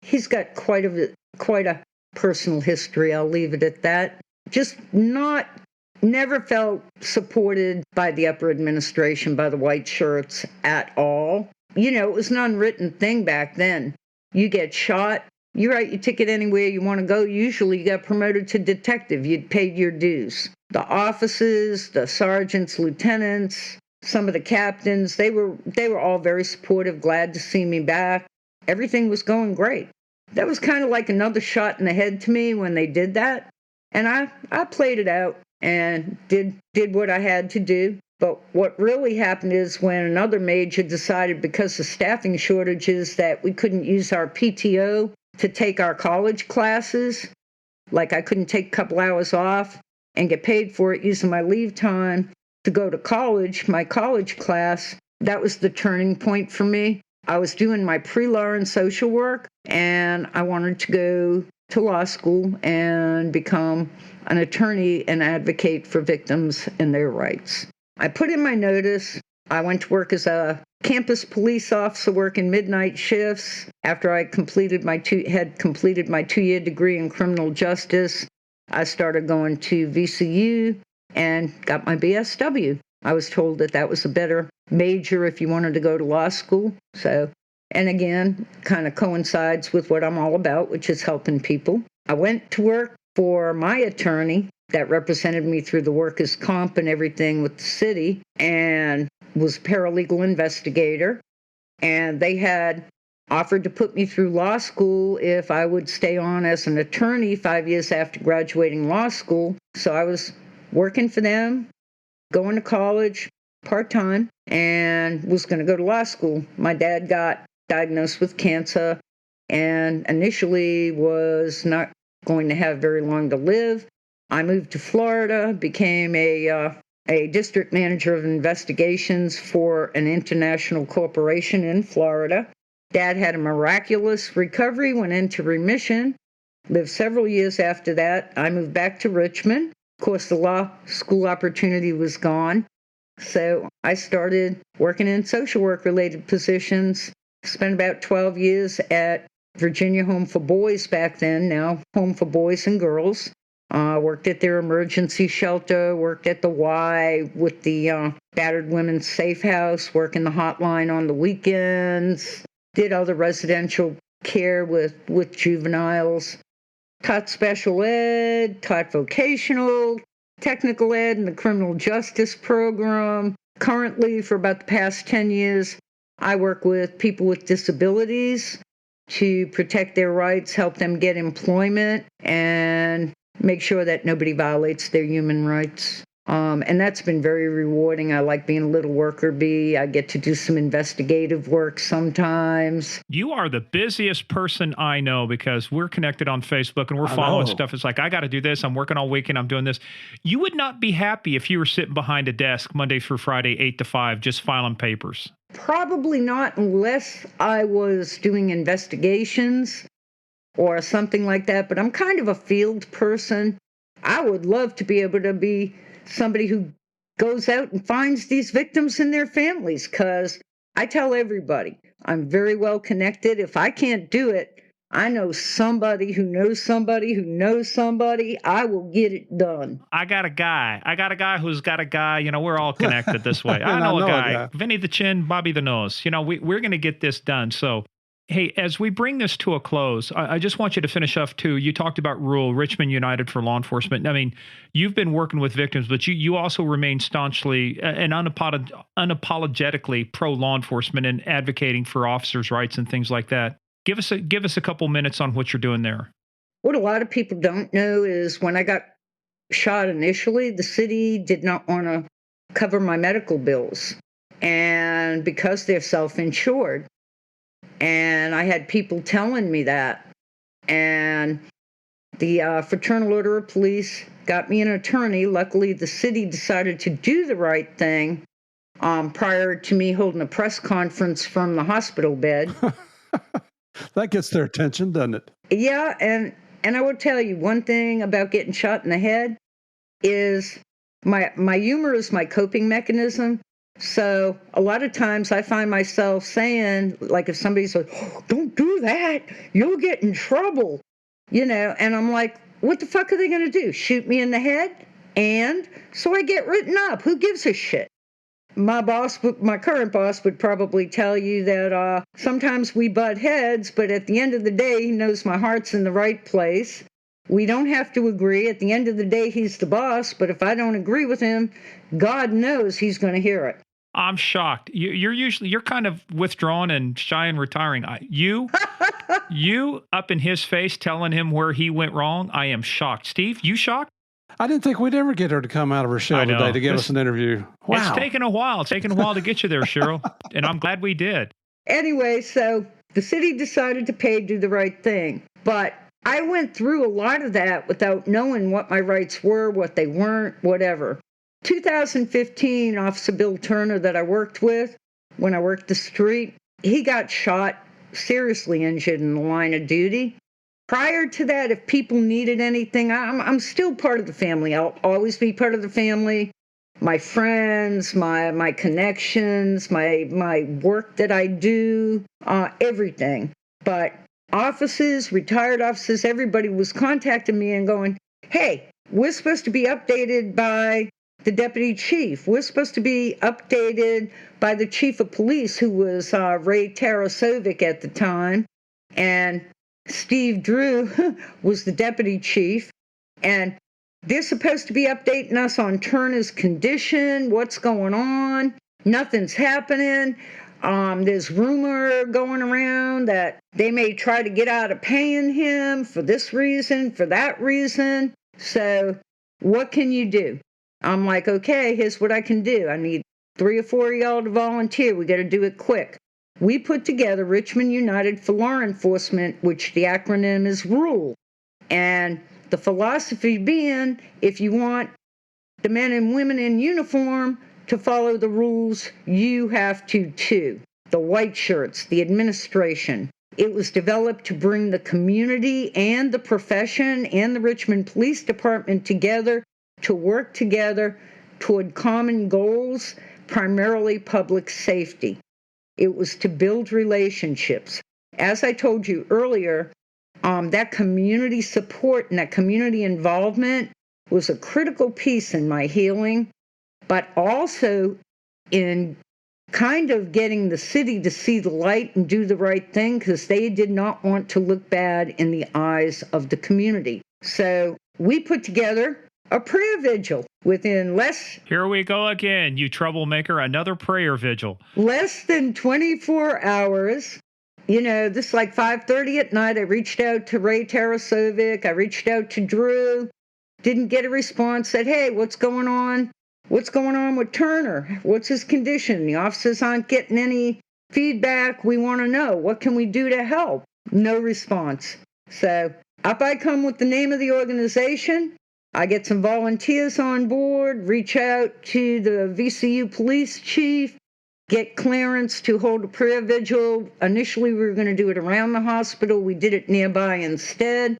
he's got quite a personal history. I'll leave it at that. Just never felt supported by the upper administration, by the white shirts at all. It was an unwritten thing back then. You get shot, you write your ticket anywhere you want to go. Usually you got promoted to detective. You'd paid your dues. The officers, the sergeants, lieutenants, some of the captains, they were all very supportive, glad to see me back. everything was going great. That was kind of like another shot in the head to me when they did that. And I played it out and did what I had to do. But what really happened is when another major decided, because of staffing shortages, that we couldn't use our PTO to take our college classes. Like I couldn't take a couple hours off and get paid for it using my leave time to go to college, my college class. That was the turning point for me. I was doing my pre-law and social work, and I wanted to go to law school and become an attorney and advocate for victims and their rights. I put in my notice. I went to work as a campus police officer working midnight shifts after I had completed my 2-year degree in criminal justice. I started going to VCU and got my BSW. I was told that was a better major if you wanted to go to law school. So, and again, kind of coincides with what I'm all about, which is helping people. I went to work for my attorney that represented me through the workers' comp and everything with the city, and was paralegal investigator. And they had offered to put me through law school if I would stay on as an attorney 5 years after graduating law school. So I was working for them, going to college part-time, and was going to go to law school. My dad got diagnosed with cancer and initially was not going to have very long to live. I moved to Florida, became a district manager of investigations for an international corporation in Florida. Dad had a miraculous recovery, went into remission, lived several years after that. I moved back to Richmond. Of course, the law school opportunity was gone. So I started working in social work related positions, spent about 12 years at Virginia Home for Boys back then, now Home for Boys and Girls. Worked at their emergency shelter, worked at the Y with the battered women's safe house, working the hotline on the weekends, did other residential care with juveniles, taught special ed, taught vocational, technical ed in the criminal justice program. Currently, for about the past 10 years, I work with people with disabilities to protect their rights, help them get employment, and make sure that nobody violates their human rights. And that's been very rewarding. I like being a little worker bee. I get to do some investigative work sometimes. You are the busiest person I know because we're connected on Facebook and we're following stuff. It's like, I got to do this. I'm working all weekend. I'm doing this. You would not be happy if you were sitting behind a desk Monday through Friday, 8 to 5, just filing papers. Probably not, unless I was doing investigations or something like that. But I'm kind of a field person. I would love to be able to be somebody who goes out and finds these victims and their families, because I tell everybody I'm very well connected. If I can't do it, I know somebody who knows somebody who knows somebody. I will get it done. I got a guy who's got a guy. You know, we're all connected this way. I know a guy. Vinny the Chin, Bobby the Nose. You know, we're going to get this done. So, hey, as we bring this to a close, I just want you to finish off too. You talked about RULE, Richmond United for Law Enforcement. I mean, you've been working with victims, but you also remain staunchly and unapologetically pro law enforcement and advocating for officers' rights and things like that. Give us a couple minutes on what you're doing there. What a lot of people don't know is when I got shot initially, the city did not want to cover my medical bills, and because they're self-insured. And I had people telling me that. And the Fraternal Order of Police got me an attorney. Luckily, the city decided to do the right thing prior to me holding a press conference from the hospital bed. That gets their attention, doesn't it? Yeah, and I will tell you one thing about getting shot in the head is my humor is my coping mechanism. So a lot of times I find myself saying, like if somebody's like, oh, don't do that, you'll get in trouble, you know, and I'm like, what the fuck are they going to do? Shoot me in the head? And so I get written up. Who gives a shit? My current boss would probably tell you that sometimes we butt heads, but at the end of the day, he knows my heart's in the right place. We don't have to agree. At the end of the day, he's the boss, but if I don't agree with him, God knows he's going to hear it. I'm shocked. You're kind of withdrawn and shy and retiring. You up in his face telling him where he went wrong. I am shocked. Steve, you shocked? I didn't think we'd ever get her to come out of her shell today to give us an interview. Wow. It's taken a while. It's taken a while to get you there, Cheryl, and I'm glad we did. Anyway, so the city decided to do the right thing. But I went through a lot of that without knowing what my rights were, what they weren't, whatever. 2015, Officer Bill Turner that I worked with when I worked the street, he got shot, seriously injured in the line of duty. Prior to that, if people needed anything, I'm still part of the family. I'll always be part of the family. My friends, my connections, my work that I do, everything. But officers, retired officers, everybody was contacting me and going, hey, we're supposed to be updated by the deputy chief. We're supposed to be updated by the chief of police, who was Ray Tarasovic at the time. And Steve Drew was the deputy chief. And they're supposed to be updating us on Turner's condition, what's going on. Nothing's happening. There's rumor going around that they may try to get out of paying him for this reason, for that reason. So what can you do? I'm like, okay, here's what I can do. I need 3 or 4 of y'all to volunteer. We got to do it quick. We put together Richmond United for Law Enforcement, which the acronym is RULE. And the philosophy being, if you want the men and women in uniform to follow the rules, you have to too. The white shirts, the administration. It was developed to bring the community and the profession and the Richmond Police Department together to work together toward common goals, primarily public safety. It was to build relationships. As I told you earlier, that community support and that community involvement was a critical piece in my healing, but also in kind of getting the city to see the light and do the right thing, because they did not want to look bad in the eyes of the community. So we put together a prayer vigil within Here we go again, you troublemaker, another prayer vigil. Less than 24 hours. You know, this is like 5:30 at night. I reached out to Ray Tarasovic. I reached out to Drew. Didn't get a response. Said, hey, what's going on? What's going on with Turner? What's his condition? The officers aren't getting any feedback. We want to know. What can we do to help? No response. So up I come with the name of the organization. I get some volunteers on board, reach out to the VCU police chief, get clearance to hold a prayer vigil. Initially, we were going to do it around the hospital. We did it nearby instead.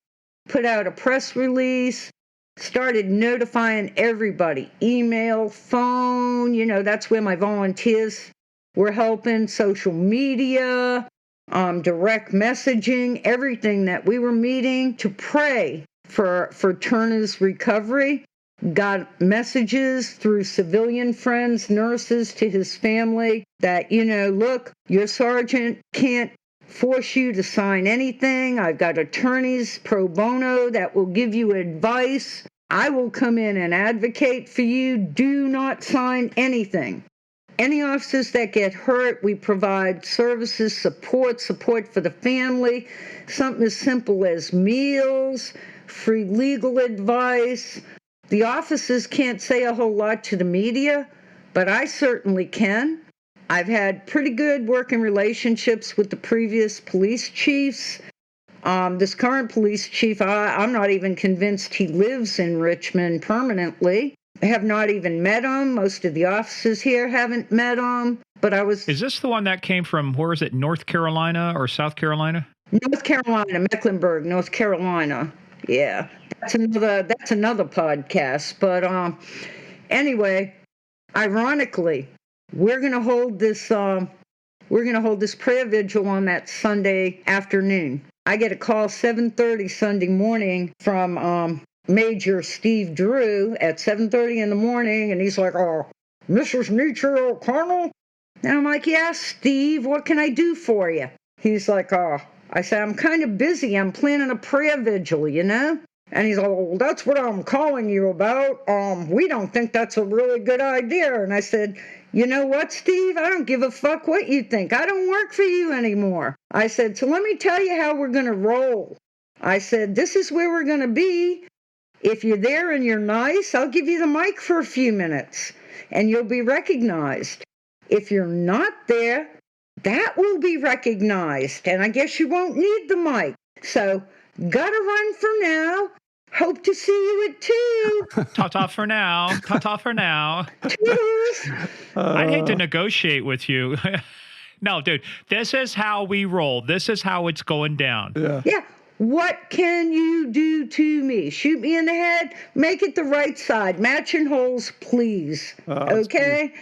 Put out a press release, started notifying everybody, email, phone, that's where my volunteers were helping, social media, direct messaging, everything that we were meeting to pray for Turner's recovery. Got messages through civilian friends, nurses, to his family that, look, your sergeant can't force you to sign anything. I've got attorneys pro bono that will give you advice. I will come in and advocate for you. Do not sign anything. Any officers that get hurt, we provide services, support for the family, something as simple as meals, free legal advice. The officers can't say a whole lot to the media, but I certainly can. I've had pretty good working relationships with the previous police chiefs. This current police chief, I'm not even convinced he lives in Richmond permanently. I have not even met him. Most of the officers here haven't met him. But Is this the one that came from, where is it, North Carolina or South Carolina? North Carolina, Mecklenburg, North Carolina. Yeah, that's another podcast. But anyway, ironically, we're gonna hold this prayer vigil on that Sunday afternoon. I get a call 7:30 Sunday morning from Major Steve Drew at 7:30 in the morning, and he's like, "Oh, Mrs. Nici, Colonel?" And I'm like, "Yeah, Steve, what can I do for you?" He's like, "Oh." I said, "I'm kind of busy. I'm planning a prayer vigil, And he's all, well, that's what I'm calling you about. We don't think that's a really good idea. And I said, you know what, Steve? I don't give a fuck what you think. I don't work for you anymore. I said, so let me tell you how we're going to roll. I said, this is where we're going to be. If you're there and you're nice, I'll give you the mic for a few minutes and you'll be recognized. If you're not there, that will be recognized. And I guess you won't need the mic. So, gotta run for now. Hope to see you at 2. Ta-ta for now. Ta-ta for now. Toodles. I'd hate to negotiate with you. No, dude, this is how we roll. This is how it's going down. Yeah. What can you do to me? Shoot me in the head? Make it the right side. Matching holes, please. Okay?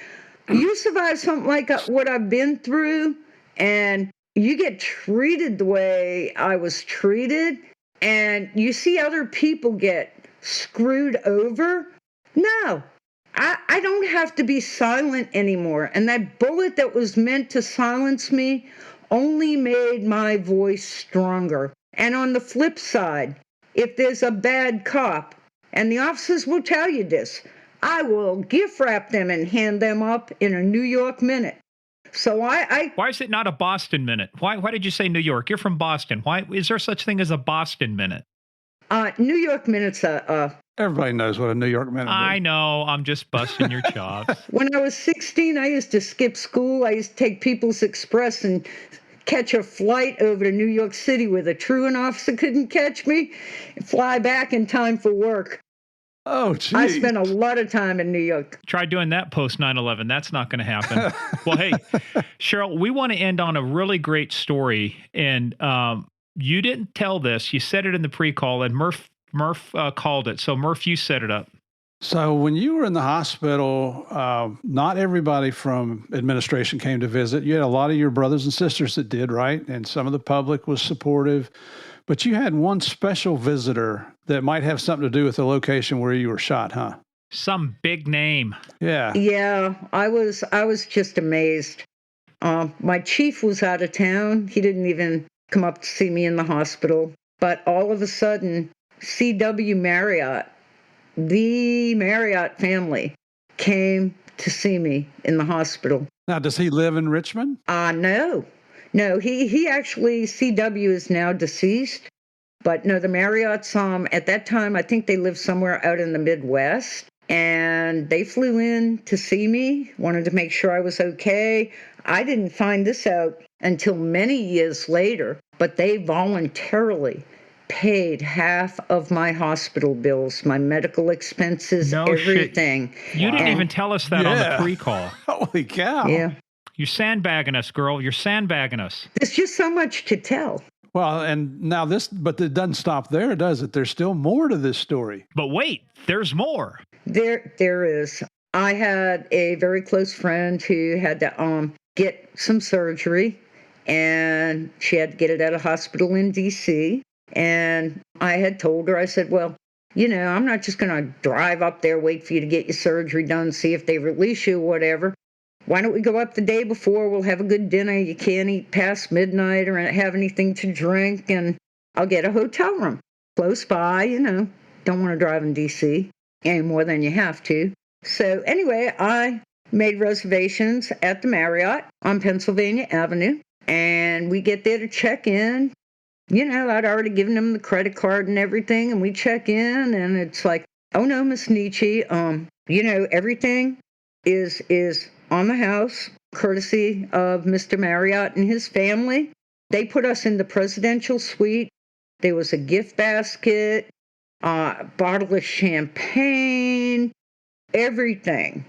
You survive something like what I've been through, and you get treated the way I was treated, and you see other people get screwed over. No, I don't have to be silent anymore. And that bullet that was meant to silence me only made my voice stronger. And on the flip side, if there's a bad cop, and the officers will tell you this, I will gift wrap them and hand them up in a New York minute. So Why is it not a Boston minute? Why did you say New York? You're from Boston. Why is there such thing as a Boston minute? New York minute's Everybody knows what a New York minute is. I know. I'm just busting your chops. When I was 16, I used to skip school. I used to take People's Express and catch a flight over to New York City where the truant officer couldn't catch me and fly back in time for work. Oh, geez. I spent a lot of time in New York. Try doing that post 9/11. That's not going to happen. Well, hey, Cheryl, we want to end on a really great story. And you didn't tell this. You said it in the pre-call, and Murph called it. So, Murph, you set it up. So when you were in the hospital, not everybody from administration came to visit. You had a lot of your brothers and sisters that did, right? And some of the public was supportive. But you had one special visitor that might have something to do with the location where you were shot, huh? Some big name. Yeah. Yeah, I was just amazed. My chief was out of town. He didn't even come up to see me in the hospital. But all of a sudden, CW Marriott, the Marriott family, came to see me in the hospital. Now, does he live in Richmond? No, he actually, CW is now deceased. But no, the Marriotts, at that time, I think they lived somewhere out in the Midwest. And they flew in to see me, wanted to make sure I was okay. I didn't find this out until many years later, but they voluntarily paid half of my hospital bills, my medical expenses, everything. Shit. You didn't even tell us that on the pre-call. Holy cow. Yeah. You're sandbagging us, girl. You're sandbagging us. There's just so much to tell. Well, and now but it doesn't stop there, does it? There's still more to this story. But wait, there's more. There is. I had a very close friend who had to get some surgery, and she had to get it at a hospital in D.C., and I had told her, I said, well, I'm not just going to drive up there, wait for you to get your surgery done, see if they release you or whatever. Why don't we go up the day before? We'll have a good dinner. You can't eat past midnight or have anything to drink, and I'll get a hotel room close by, Don't want to drive in D.C. any more than you have to. So anyway, I made reservations at the Marriott on Pennsylvania Avenue, and we get there to check in. I'd already given them the credit card and everything, and we check in, and it's like, oh no, Miss Nici, everything is on the house, courtesy of Mr. Marriott and his family. They put us in the presidential suite. There was a gift basket, a bottle of champagne, everything.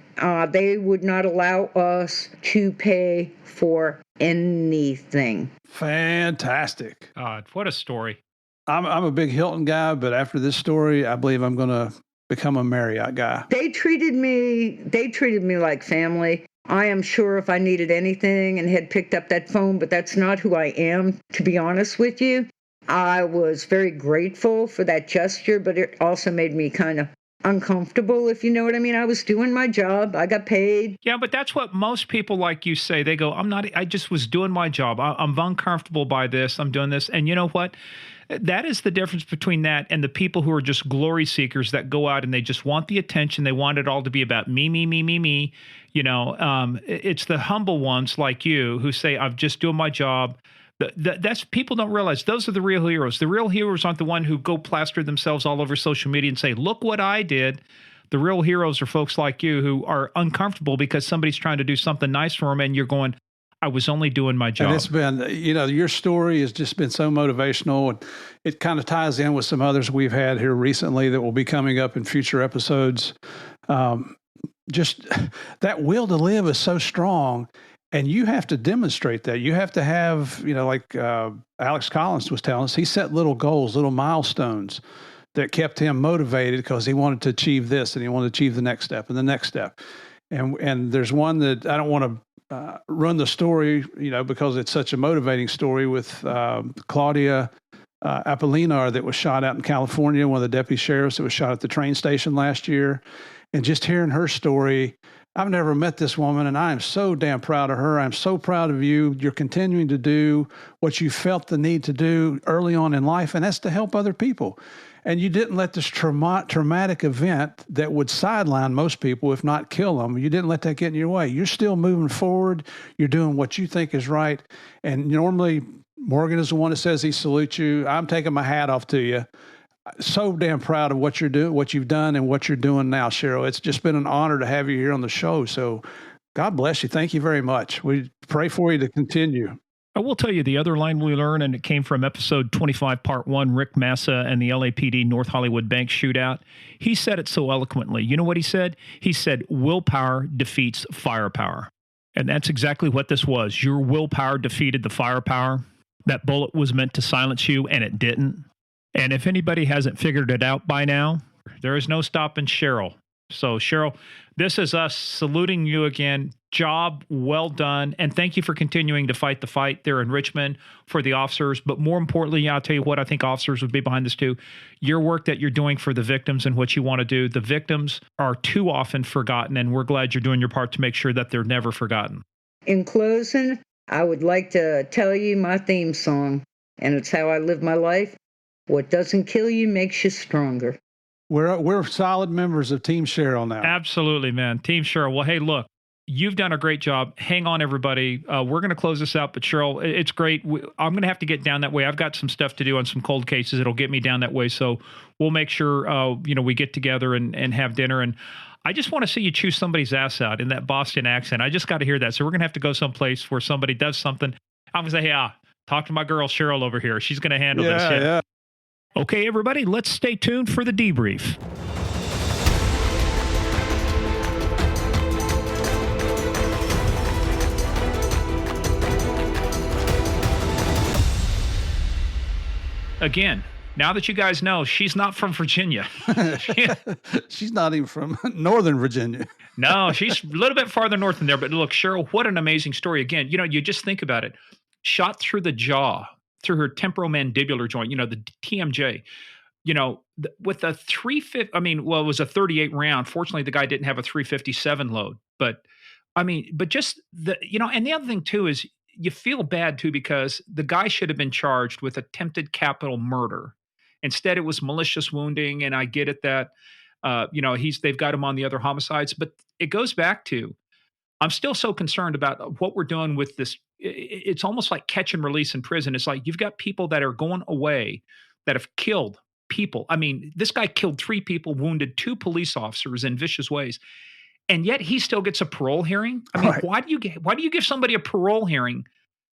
They would not allow us to pay for anything. Fantastic. What a story. I'm a big Hilton guy, but after this story, I believe I'm going to become a Marriott guy. They treated me like family. I am sure if I needed anything and had picked up that phone, but that's not who I am, to be honest with you. I was very grateful for that gesture, but it also made me kind of uncomfortable, if you know what I mean. I was doing my job. I got paid. Yeah, but that's what most people like you say. They go, I just was doing my job. I'm uncomfortable by this. I'm doing this. And you know what? That is the difference between that and the people who are just glory seekers that go out and they just want the attention. They want it all to be about me, me, me, me, me. It's the humble ones like you who say, I'm just doing my job. That's people don't realize those are the real heroes. The real heroes aren't the one who go plaster themselves all over social media and say, look what I did. The real heroes are folks like you who are uncomfortable because somebody's trying to do something nice for them. And you're going, I was only doing my job. And it's been, your story has just been so motivational. And it kind of ties in with some others we've had here recently that will be coming up in future episodes. Just that will to live is so strong. And you have to demonstrate that. You have to have, like Alex Collins was telling us, he set little goals, little milestones that kept him motivated because he wanted to achieve this and he wanted to achieve the next step and the next step. And there's one that I don't want to run the story, because it's such a motivating story with Claudia Apolinar that was shot out in California, one of the deputy sheriffs that was shot at the train station last year. And just hearing her story, I've never met this woman, and I am so damn proud of her. I'm so proud of you. You're continuing to do what you felt the need to do early on in life, and that's to help other people. And you didn't let this traumatic event that would sideline most people, if not kill them, you didn't let that get in your way. You're still moving forward. You're doing what you think is right. And normally, Morgan is the one that says he salutes you. I'm taking my hat off to you. So damn proud of what you're doing, what you've done, and what you're doing now, Cheryl. It's just been an honor to have you here on the show. So God bless you. Thank you very much. We pray for you to continue. I will tell you the other line we learned, and it came from episode 25, part 1, Rick Massa and the LAPD North Hollywood Bank shootout. He said it so eloquently. You know what he said? He said, willpower defeats firepower. And that's exactly what this was. Your willpower defeated the firepower. That bullet was meant to silence you, and it didn't. And if anybody hasn't figured it out by now, there is no stopping Cheryl. So, Cheryl, this is us saluting you again. Job well done. And thank you for continuing to fight the fight there in Richmond for the officers. But more importantly, I'll tell you what, I think officers would be behind this too. Your work that you're doing for the victims and what you want to do. The victims are too often forgotten, and we're glad you're doing your part to make sure that they're never forgotten. In closing, I would like to tell you my theme song, and it's how I live my life. What doesn't kill you makes you stronger. We're solid members of Team Cheryl now. Absolutely, man. Team Cheryl. Well, hey, look, you've done a great job. Hang on, everybody. We're going to close this out, but Cheryl, it's great. I'm going to have to get down that way. I've got some stuff to do on some cold cases. It'll get me down that way. So we'll make sure, we get together and have dinner. And I just want to see you chew somebody's ass out in that Boston accent. I just got to hear that. So we're going to have to go someplace where somebody does something. I'm going to say, hey, talk to my girl Cheryl over here. She's going to handle this. Yeah. Okay, everybody, let's stay tuned for the debrief. Again, now that you guys know, she's not from Virginia. She's not even from Northern Virginia. No, she's a little bit farther north than there. But look, Cheryl, what an amazing story. Again, you just think about it. Shot through the jaw, through her temporomandibular joint, the TMJ, with a 350, it was a 38 round. Fortunately, the guy didn't have a 357 load, but just and the other thing too is you feel bad too, because the guy should have been charged with attempted capital murder. Instead, it was malicious wounding. And I get it that, they've got him on the other homicides, but it goes back to, I'm still so concerned about what we're doing with this. It's almost like catch and release in prison. It's like you've got people that are going away that have killed people. This guy killed 3 people, wounded 2 police officers in vicious ways, and yet he still gets a parole hearing. Right. Why do you give somebody a parole hearing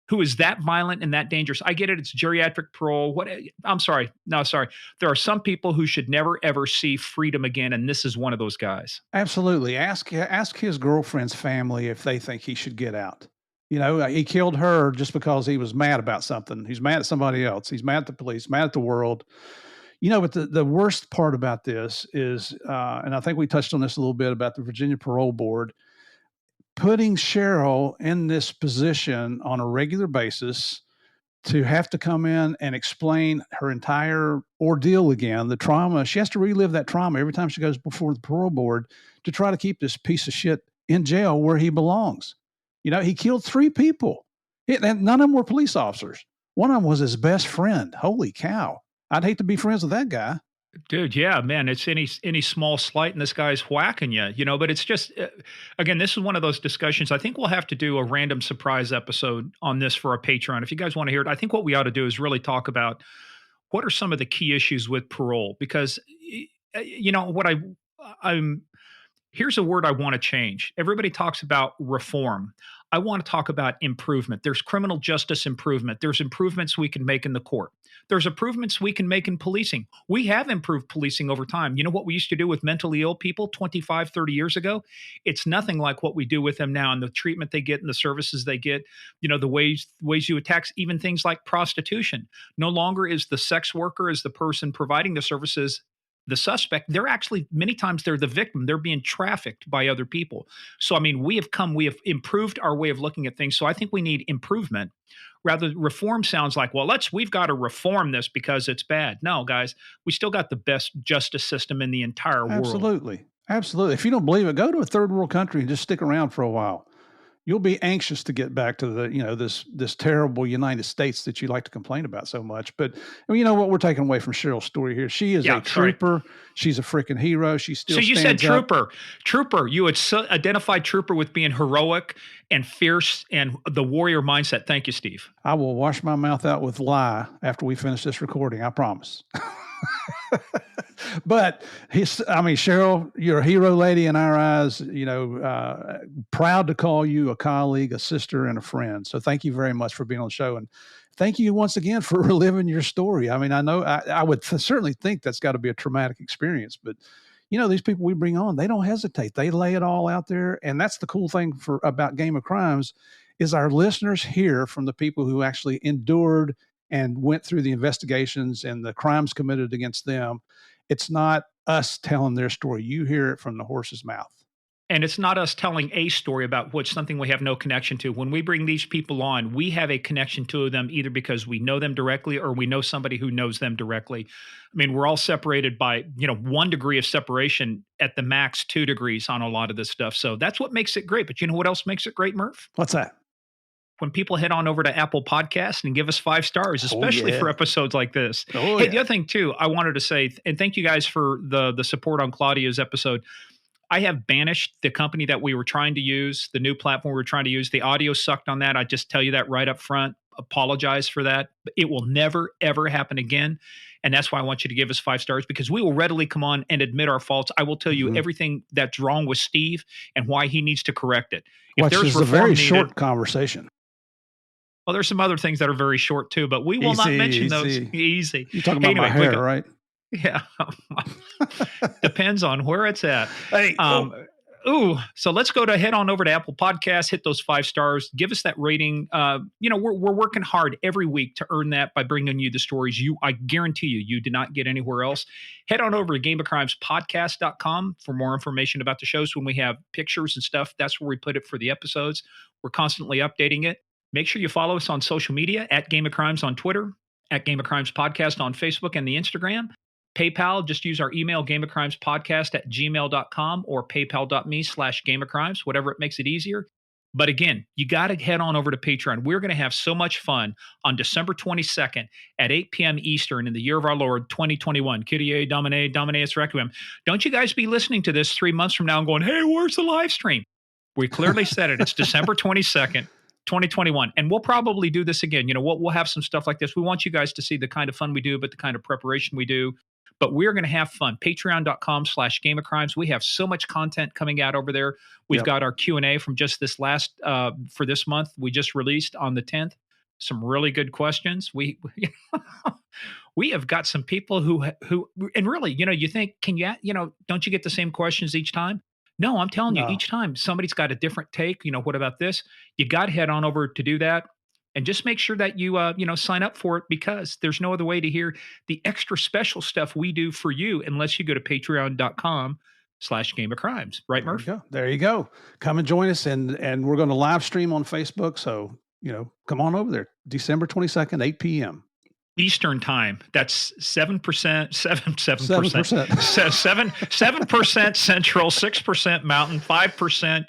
who is that violent and that dangerous? I get it. It's geriatric parole. I'm sorry. No, sorry. There are some people who should never, ever see freedom again. And this is one of those guys. Absolutely. Ask his girlfriend's family if they think he should get out. He killed her just because he was mad about something. He's mad at somebody else. He's mad at the police, mad at the world. But the worst part about this is, and I think we touched on this a little bit about the Virginia Parole Board, putting Cheryl in this position on a regular basis to have to come in and explain her entire ordeal again, the trauma. She has to relive that trauma every time she goes before the parole board to try to keep this piece of shit in jail where he belongs. He killed 3 people. And none of them were police officers. One of them was his best friend. Holy cow. I'd hate to be friends with that guy. Dude, yeah, man, it's any small slight and this guy's whacking you, but it's just again, this is one of those discussions. I think we'll have to do a random surprise episode on this for our Patreon. If you guys want to hear it, I think what we ought to do is really talk about what are some of the key issues with parole because what I'm here's a word I want to change. Everybody talks about reform. I want to talk about improvement. There's criminal justice improvement. There's improvements we can make in the court. There's improvements we can make in policing. We have improved policing over time. You know what we used to do with mentally ill people 25, 30 years ago? It's nothing like what we do with them now and the treatment they get and the services they get, the ways you attack even things like prostitution. No longer is the sex worker as the person providing the services the suspect. They're actually, many times they're the victim. They're being trafficked by other people. So, I mean, we have improved our way of looking at things. So I think we need improvement. Rather, reform sounds like, well, we've got to reform this because it's bad. No, guys, we still got the best justice system in the entire world. Absolutely. Absolutely. If you don't believe it, go to a third world country and just stick around for a while. You'll be anxious to get back to the, this terrible United States that you like to complain about so much. But you know what we're taking away from Cheryl's story here? She is a trooper. She's a freaking hero. She still So you said trooper. Trooper. You had identified trooper with being heroic and fierce and the warrior mindset. Thank you, Steve. I will wash my mouth out with lie after we finish this recording. I promise. But Cheryl, you're a hero lady in our eyes, proud to call you a colleague, a sister, and a friend. So thank you very much for being on the show. And thank you once again for reliving your story. I mean, I know I would certainly think that's got to be a traumatic experience, but these people we bring on, they don't hesitate. They lay it all out there. And that's the cool thing about Game of Crimes is our listeners hear from the people who actually endured and went through the investigations and the crimes committed against them. It's not us telling their story. You hear it from the horse's mouth. And it's not us telling a story about something we have no connection to. When we bring these people on, we have a connection to them either because we know them directly or we know somebody who knows them directly. I mean, we're all separated by, 1 degree of separation at the max 2 degrees on a lot of this stuff. So that's what makes it great. But you know what else makes it great, Murph? What's that? When people head on over to Apple Podcasts and give us 5 stars, especially for episodes like this. The other thing too, I wanted to say, and thank you guys for the support on Claudia's episode. I have banished the company that we were trying to use, the new platform we were trying to use. The audio sucked on that. I just tell you that right up front. Apologize for that. It will never, ever happen again. And that's why I want you to give us 5 stars because we will readily come on and admit our faults. I will tell you everything that's wrong with Steve and why he needs to correct it. Which is a very short conversation. Well, there's some other things that are very short too, but we will not mention those. Easy. You're talking about my hair, right? Yeah. Depends on where it's at. Hey, so let's head on over to Apple Podcasts, hit those 5 stars, give us that rating. We're working hard every week to earn that by bringing you the stories I guarantee you do not get anywhere else. Head on over to gameofcrimespodcast.com for more information about the shows. When we have pictures and stuff, that's where we put it for the episodes. We're constantly updating it. Make sure you follow us on social media at Game of Crimes on Twitter, at Game of Crimes Podcast on Facebook and the Instagram. PayPal, just use our email, gameofcrimespodcast@gmail.com or paypal.me/gameofcrimes, whatever it makes it easier. But again, you got to head on over to Patreon. We're going to have so much fun on December 22nd at 8 p.m. Eastern in the year of our Lord, 2021. Kyrie Domine, Domineus Requiem. Don't you guys be listening to this 3 months from now and going, hey, where's the live stream? We clearly said it. It's December 22nd. 2021. And we'll probably do this again. We'll have some stuff like this. We want you guys to see the kind of fun we do, but the kind of preparation we do. But we're going to have fun. Patreon.com/Game of Crimes. We have so much content coming out over there. We've got our Q&A from just this last, for this month, we just released on the 10th. Some really good questions. We have got some people who, and really, you think, don't you get the same questions each time? No, I'm telling you, each time somebody's got a different take. What about this? You got to head on over to do that. And just make sure that you, sign up for it because there's no other way to hear the extra special stuff we do for you unless you go to patreon.com/Game of Crimes. Right, Murph? There you go. Come and join us. And we're going to live stream on Facebook. So, come on over there. December 22nd, 8 p.m. Eastern time. That's 7%, 7% Central, 6% Mountain, 5%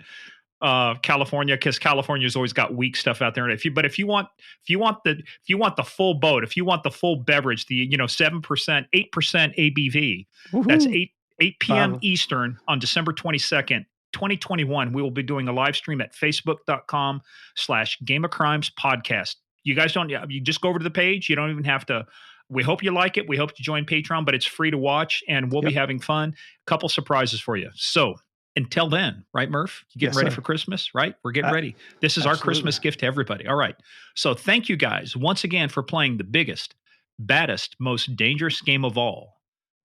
California, because California's always got weak stuff out there. And if you want the full boat, if you want the full beverage, the 7%, 8% ABV, that's Woohoo. 8 p.m. Wow. Eastern on December 22nd, 2021. We will be doing a live stream at facebook.com/Game of Crimes podcast. You guys you just go over to the page. You don't even have to. We hope you like it. We hope you join Patreon, but it's free to watch, and we'll be having fun. Couple surprises for you. So until then, right, Murph? You getting ready for Christmas, right? We're getting ready. This is our Christmas gift to everybody. All right. So thank you guys once again for playing the biggest, baddest, most dangerous game of all,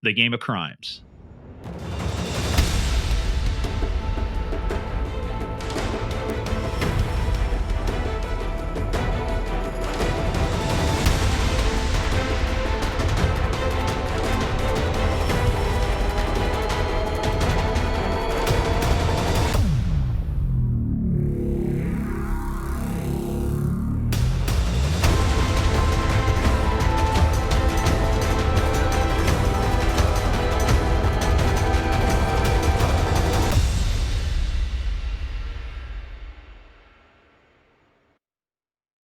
the Game of Crimes.